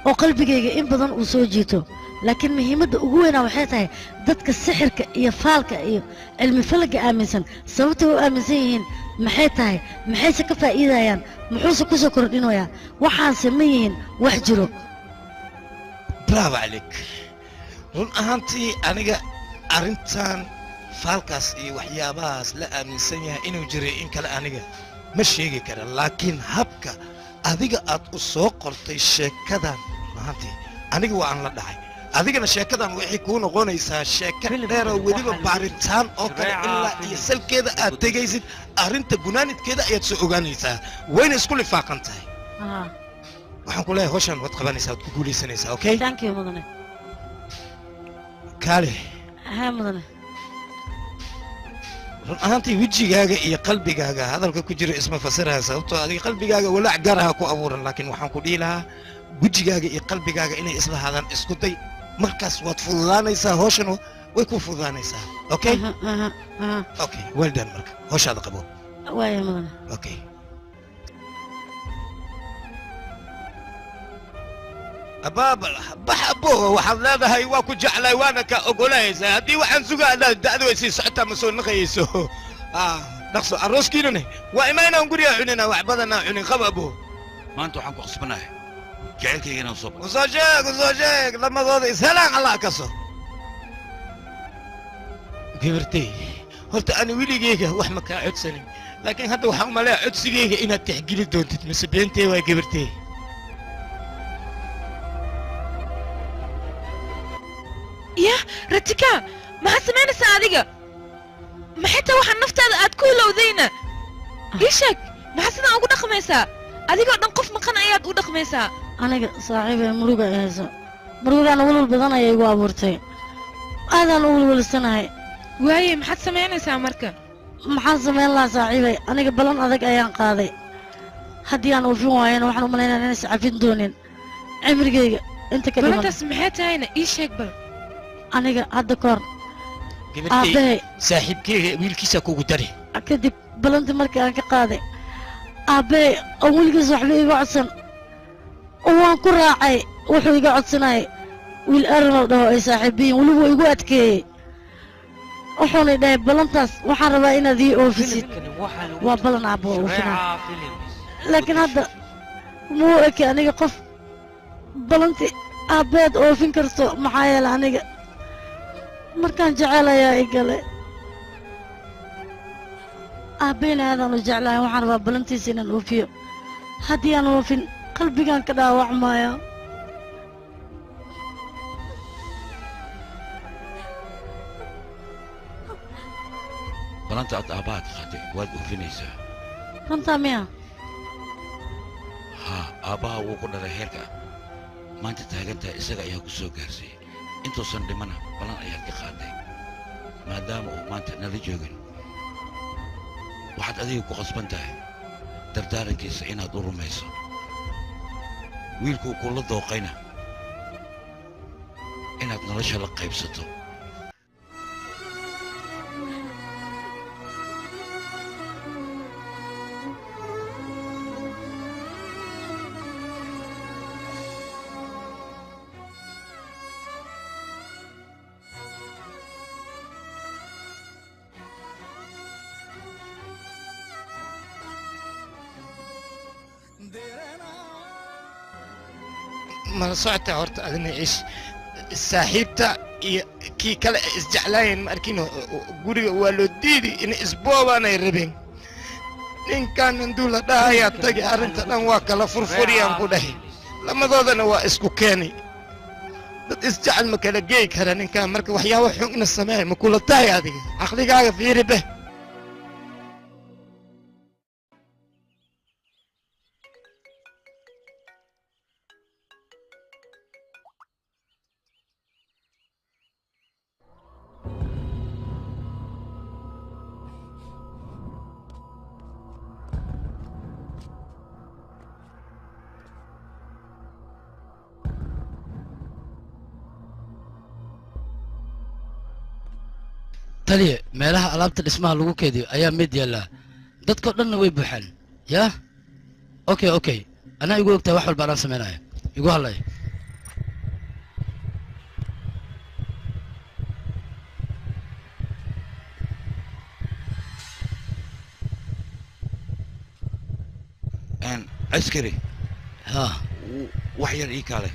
أو قلبي جي إن بدن وسوجيتو لكن مهمة وجوهنا وحياتها ضدك السحر يفعلك المفلق آمنسن سوته آمنسين محيتها محيس كفا إذا يان محوس كوسو كردينو يا وحان سميهن وحجرو برافو عليك رون أهانتي أنا أرنتان فالكاس وحياباس لا آمنسين إنو جري إن كلا أنا مش يجي كذا لكن هبكا أذيك أتوسق قرطي شيء كذا mahantii aniga waa aan la dhacay adigana sheekadan waxay kuu noqonaysaa sheeko dheer oo weliba baaritaan oo kale ilaa iyo salkeeda aad tegaysid arrinta gunaanidkeeda ayaad soo ogaanaysaa wayna isku lifaaqan tahay waxaan ku leeyahay hawshan waad qabanaysaa waad ku guulaysanaysaa okay thank you mudane kaale haa mudane run ahaantii wejigaaga iyo qalbigaaga hadalka ku jira isma fasiraya sababtoo adiga qalbigaaga walaac gaaraha ku abuuran laakiin waxaan ku dhihi lahaa wejigaaga iyo qalbigaaga inay islahaadaan isku day markaas waad fududaanaysaa hawshan way ku fududaanaysaa okay okay well done marka hawshaada qabo waaya mudane okay abaabal bax abo waxaad leedahay waa ku jeclay waana ka ogolaysaa haddii waxaan sugaanaa da'du way sii socotaa ma soo naqayayso dhaqso arooskiinune waa imaynaan guriga cunina wax badanaa cunin qab abo maanta waxaan ku qasbanahay jacaylkayga inaan soo usoo sheeg lamadooda ishelaan allah kaso gabartay horta ani weligeyga wax ma kaa codsanin laakiin hadda waxaan umaleeya codsigeyga inaad tixgeli doontid mise beentee waa gabartay يا رتكا ما سمعنا سعادقة ما حتى واحد نفط هذا كله وذينا إيشك ما حسنا أقول خميسة أديك أنا نقف مكان أياد أقول خميسة أنا صاحبي مروقة يا زو مروقة أنا أقول البضانة يا جوا بورتي هذا أنا أقول السنة هاي وهي ما حد سمعنا سامركا ما حد سمعنا الله صاحبي أنا قبلنا هذاك أيام قاضي هدي أنا وفي وين وإحنا ملينا ناس عارفين دونين عمري أنت كده بلنت سمعتها هنا إيشك بل aniga hadda koor gabartay saaxiibkeyga wiilkiisa kugu dari kadib balanti markii aan ka qaaday aabbee oo wiilkiis waxba iga codsan waan ku raacay wuxuu iga codsanayay wiil arnow dhaho ay saaxiibiyiin weliba igu adkeeyey wuxuuna dhahay balantaas waxaan rabaa inaad ii oofisid waa balan aabbo oofinaa laakiin hadda muu eke aniga qof balanti aabbeed oofin karto maxaa yeele aniga markaan jecelayaa i gale aabbeyna aadaan u jeclahay waxaan rabaa balantiisa inaan oofiyo haddii aan oofin qalbigaan ka dhaawacmaya balanta aad aabbaha ka qaaday waad oofinaysaa runtaa miya haa aabbaha wuu ku dhalay heerka maanta taagantahay isaga ayaa ku soo gaarsiiyey intuusan dhimana balan ayaad ka qaaday maadaama uu maanta nala joogin waxaad adiga ku qasban tahay dardaarankiisa inaad u rumayso wiilkuu kula dooqayna inaad nolosha la qaybsato mala socota horta adina ish saaxiibta iyo kii kale isjeclaayeen ma arkin guriga waa loo diidi in isboobaanay rabeen ninkan handuu la dhahayaa tagi arrinta dhan waa kala furfuriyaan ku dhahay lamadoodana waa isku keenay dad isjecel ma kala geey kara ninkan marka waxyaabo xugna sameey ma kula tahay adiga caqligaaga fiiri beh taliya meelaha alaabta dhismaha lagu keediyo ayaa mid yaallaa dadkao dhanna way buuxaan yaa okay okay anaa igu ogtahay wax walba anaan samaynaya igu hadlay askari ها wax yar ii kaale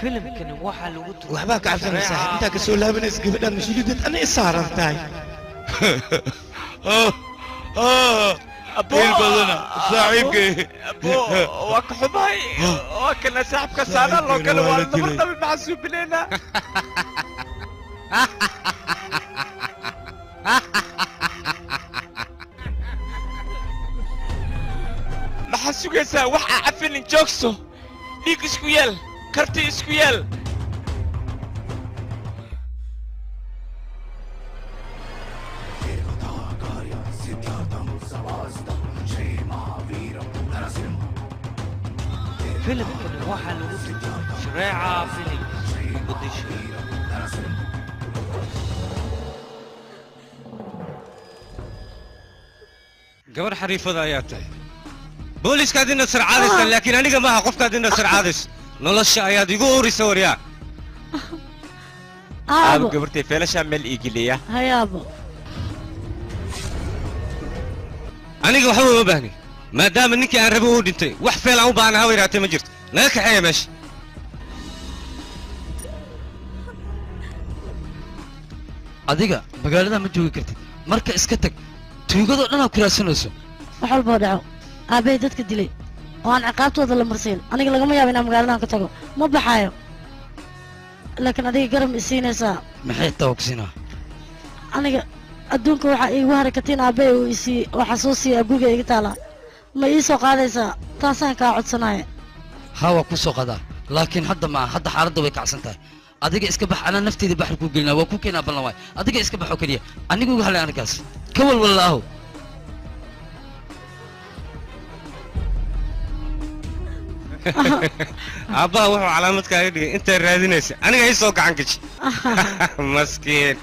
filimkani waxaa lagu turjumay waxbaa ka cabsanaysaa intaa ka soo laabanaysa gabadhaan mas-uuliyadeed ana isaaran tahay il badana saaxiibkay waa ka xumahay waa kana saaxibka saana loo kala waa dabardaba maxasuubinayna maxaa sugaysaa wax aa cafinin joogso dhiig isku yeel karti isku yeel filimkani waxaa lagu turjumay shareeca films muqdisho gabar xariifada ayaa tahay booliiskaad inaad sarcaadaysa laakiin aniga maaha qofkaad inaad sarcaadayso nolosha ayaad igu urisa waryaa aabo gabartay feelashaa meel iigiliya hayaabo aniga waxba uma baahni maadaama ninkii aan rabo uu dhintay wax feel aan u baahna hawa yaraatee ma jirto naga kaxeeya meesha adiga magaalada ma joogi kartid marka iska tag tuugadoo dhan aad kuraadsanayso wax walboo dhaco aabbahay dadka dilay oo aan ciqaabtooda la marsiin aniga lagama yaabo inaan magaaladan ka tago ma baxaayo laakiin adiga garab i siinaysaa maxay tawagsinaa aniga adduunka waxaa iigu harakatiin aabbahay uu isii oo xasuusiya guriga iga taala ma ii soo qaadaysaa taasaan kaa codsanaya haa waa kuu soo qadaa laakiin hadda maaha hadda xaaladda way kacsan tahay adiga iska bax anaa nafteeda baxri kuu gelinaa waa kuu keenaa ballan waay adiga iska bax oo keliya aniga uga halay arrinkaas ka walwallaaho aabbaha wuxuu calaamad kaaga dhigay intaad raadinaysa aniga ii soo gacan gaji maskiin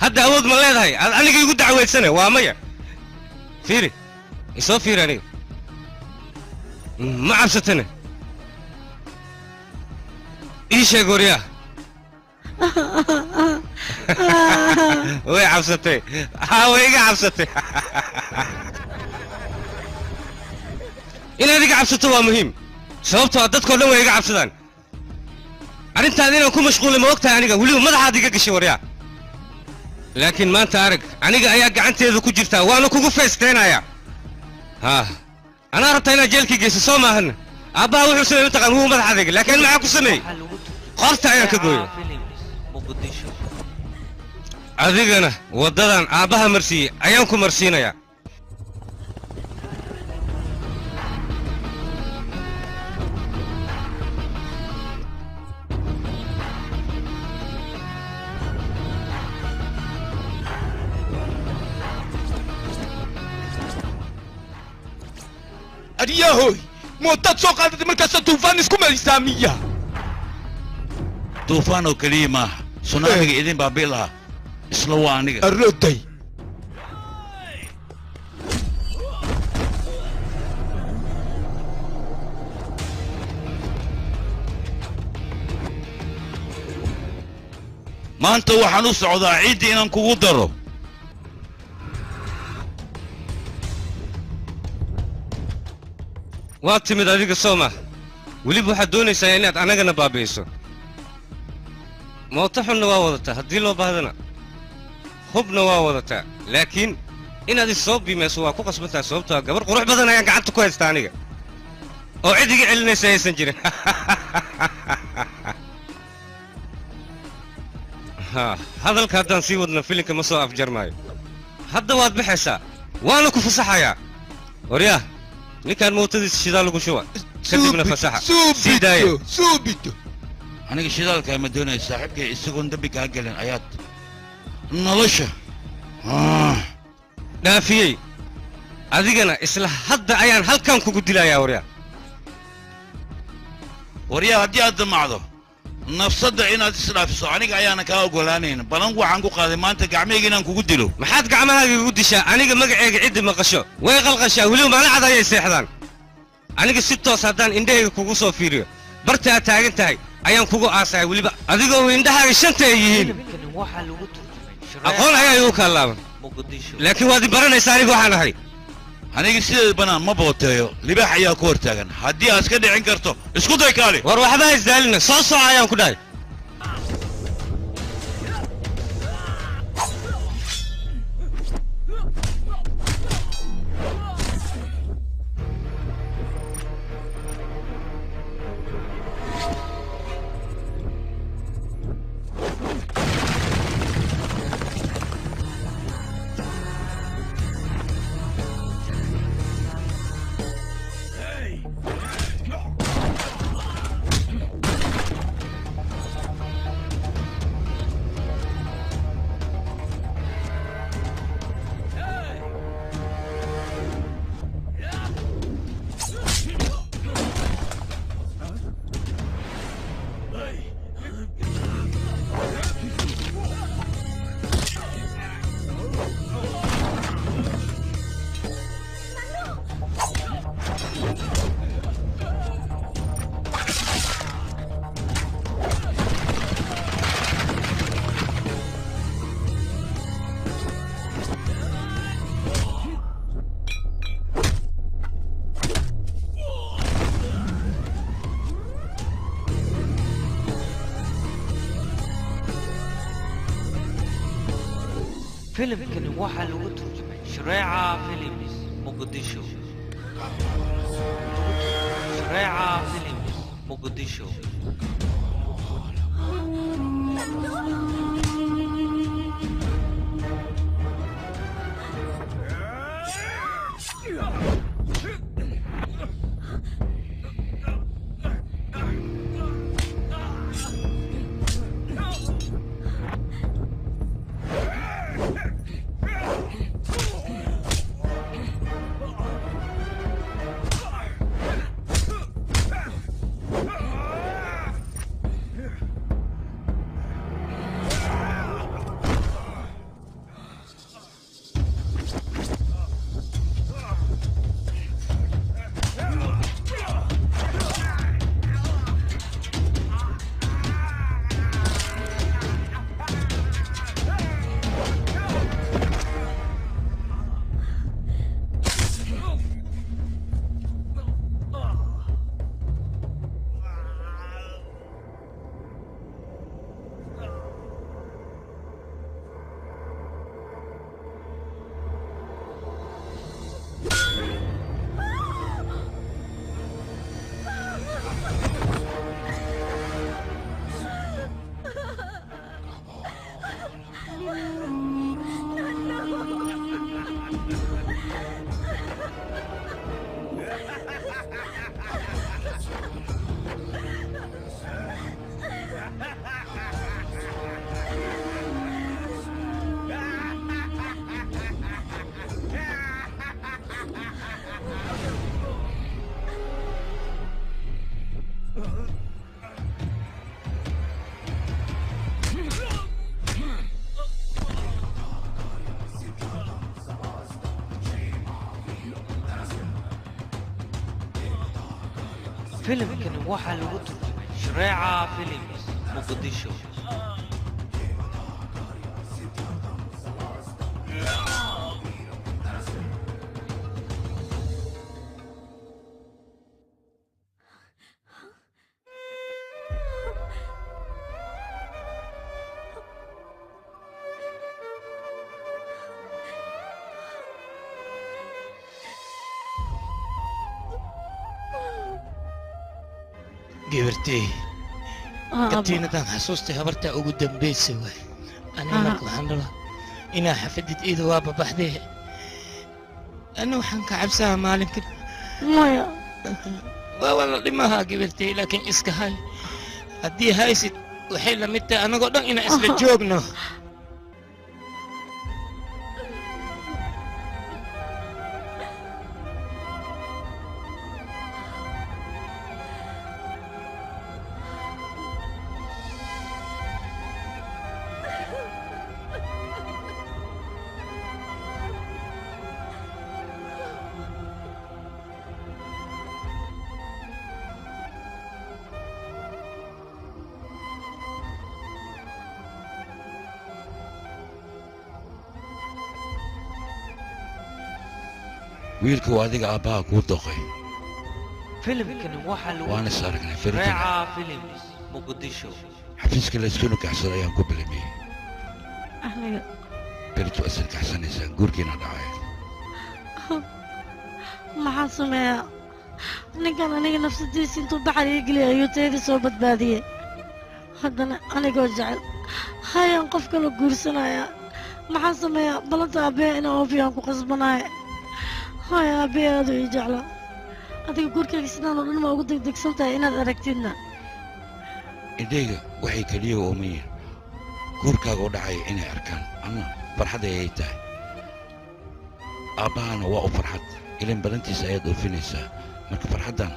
hadda awood ma leedahay aad aniga igu dacweedsane waa maya fiiri isoo fiiri aniga ma cabsatane ii sheeg waryaa way cabsatay haa way iga cabsatay inaad iga cabsato waa muhiim sababtoo ah dadkoo dhan way iga cabsadaan arrintaada inaan ku mashquulay ma og tahay aniga weliba madaxaad iga gashay waryaa laakiin maanta arag aniga ayaa gacanteeda ku jirtaa waana kugu feesteenayaa haa anaa rabtaa inaad jeelkii geyso soo maahana aabbaha wuxuu sameey mataqaan wuu madaxaadayga laakiin maxaa ku sameeyey qorta ayaan ka gooyay adigana waddadan aabbaha marsiiyey ayaan ku marsiinayaa aryahoy mootaad soo qaadatay markaasa tuufaan isku marisaa miya duufaan oo keliya maaha sunaamiga idin baabii lahaa isla waa aniga arroday maanta waxaan u socdaa ciiddii inaan kugu daro waad timid adiga soo mah weliba waxaad doonaysaa inaad annagana baabi'iso mooto xunna waa wadataa haddii loo baahdana hubna waa wadataa laakiin inaad is soo biimayso waa ku qasbantaha sababtoo ah gabar qurux badan ayaan gacanta ku haystaa aniga oo cid iga celinaysa aysan jirin hadalka haddaan sii wadno filinka ma soo afjarmaayo hadda waad baxaysaa waana ku fasaxayaa waryaah ninkaan mootadiisa shidaal lagu shuba kadibna fasaxa sii daaya suubito aniga shidaalkaa ma doonaya saaxiibkay isagoon dambi kaa gelin ayaad nolosha dhaafiyey adigana isla hadda ayaan halkan kugu dilayaa waryaa waryaa haddii aad damacdo nafsadda inaad isdhaafiso aniga ayaana kaa oggolaanayn balan waxaan ku qaaday maanta gacmahayga inaan kugu dilo maxaad gacmahaaga igu dishaa aniga magaceyga ciddi maqasho way qalqashaa weliba maalacad ayay seexdaan aniga si toos haddaan indhahayga kugu soo fiiriyo barta aad taagan tahay ayaan kugu aasaya weliba adigoo indhahaaga shanta ay yihiin aqoon ayaa igu kaalaaban laakiin waad i baranaysaa aniga waxaan ahay aniga sideeda banaan ma booteeyo libaax ayaa ku hortaagan haddii aad iska dhicin karto isku day kaali war waxba isdaalina soo soco ayaan ku dhahay فيلم waxaa lagu turjumay Shareeca Films Muqdisho Shareeca Films Muqdisho فيلم waxaa lagu turjumay Shareeca Films Muqdisho gabartay katiinadan xasuustay habartaa ugu dambaysa waay aniga marka waxaan rabaa inaa xafadid iida waa babaxdee ana waxaan ka cabsaha maalinkan maya waa wala dhimahaa gabartay laakiin iska hay haddii haysid waxay la mid tahay annagoo dhan inaan isla joogno wiilka waa adiga aabbaha kuu doqay filimkani waxaa lagu waana is aragnay faritan shareeca films muqdisho xafiiska la isku nikaxsada ayaan ku bilamiyey aniga berito asan kaxsanaysaan guurkiina dhacay maxaan sameeyaa ninkan aniga nafsadiisa intuu baxar ii geliyay ayuu tayadii soo badbaadiyey haddana anigoo jecel hayaan qof kala guursanayaa maxaan sameeyaa balanta aabbeya inaan oofiyaan ku qasbanaaye haya aabbeya aaduu ii jeclaa adiga guurkayga sidaan oo dhan ma ugu degdegsan tahay inaad aragtidna indhayga waxay keliya oomayiin guurkaaga u dhacaya inay arkaan ama farxad ayay tahay aabbahana waa u farxad ilan balantiisa ayaad oofinaysaa marka farxaddan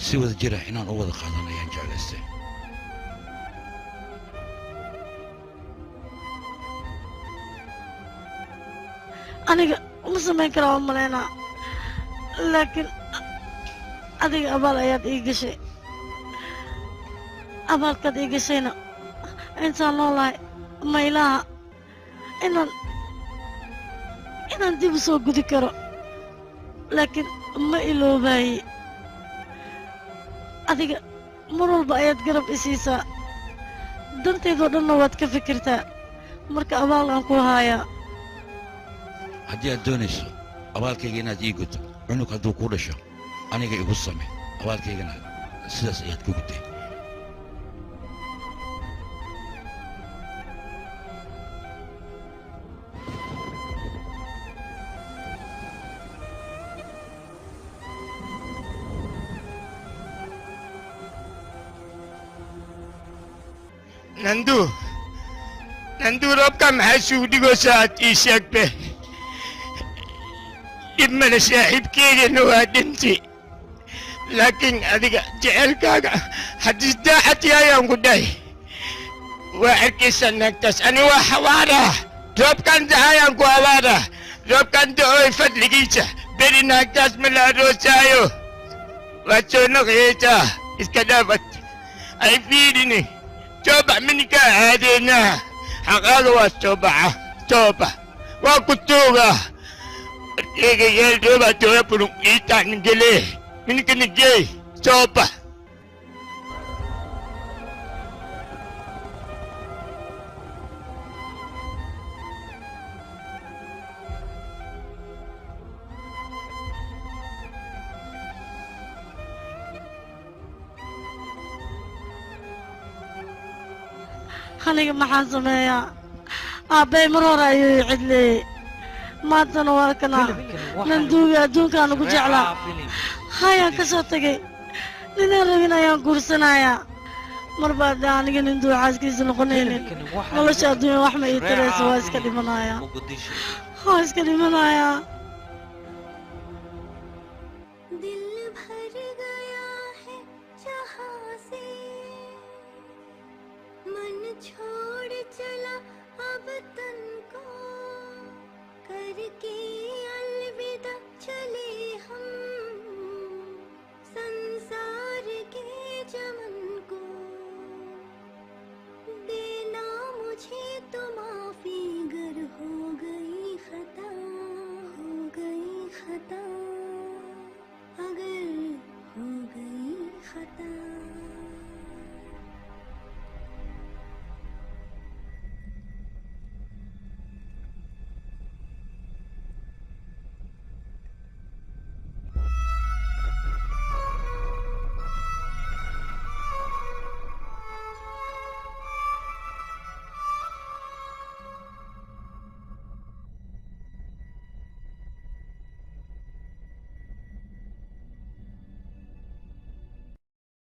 si wada jira inaan u wada qaadan ayaan jeclaystay aniga uma samayn karaa u malaynaa laakiin adiga abaal ayaad ii gashay abaalkaad ii gashayna intaan noolahay maylaha inaan dib u soo gudi karo laakiin ma iloobaye adiga mar walba ayaad garab i siisaa dantaydoo dhanna waad ka fikirtaa marka abaal aan ku haayaa haddii aad doonayso abaalkayga inaad ii guddo cunug hadduu kuu dhasho aniga igu samay abaalkaygana sidaas ayaad ku gudday nandu roobka maxaa sugu dhigoosaa aad ii sheegbe dhib male saaxiibkeedana waa dhinti laakiin adiga jecelkaaga haddii daacad yaayaan ku dhahay waa arkaysaa naagtaas ani waa xawaaraa roobkan dahayaan ku hawaaraa roobkan da'ooy fadligiisa beri naagtaas ma la aroosaayo waad soo noqyaysaa iska dhaafad ay fiidhini toobax mininkaa aadeenaa xaqaaga waa toobaxa toobax waa ku tuugaa warkeyga yeel roobaa tooya pulung iitaaningele minikanigey toobax aniga maxaan sameeyaa aabbay mar hore ayuu ii cidleeyey maantana waa kanaa nanduuga adduunkaan ugu jeclaa hayaan ka soo tegey ninaan rabin ayaan guursanayaa mar baad dee aniga ninduu xaaskiisa noqonaynin nolosha adduunya wax ma ii taraysa waa iska dhimanayaa waa iska dhimanayaa छोड़ चला अब तन को करके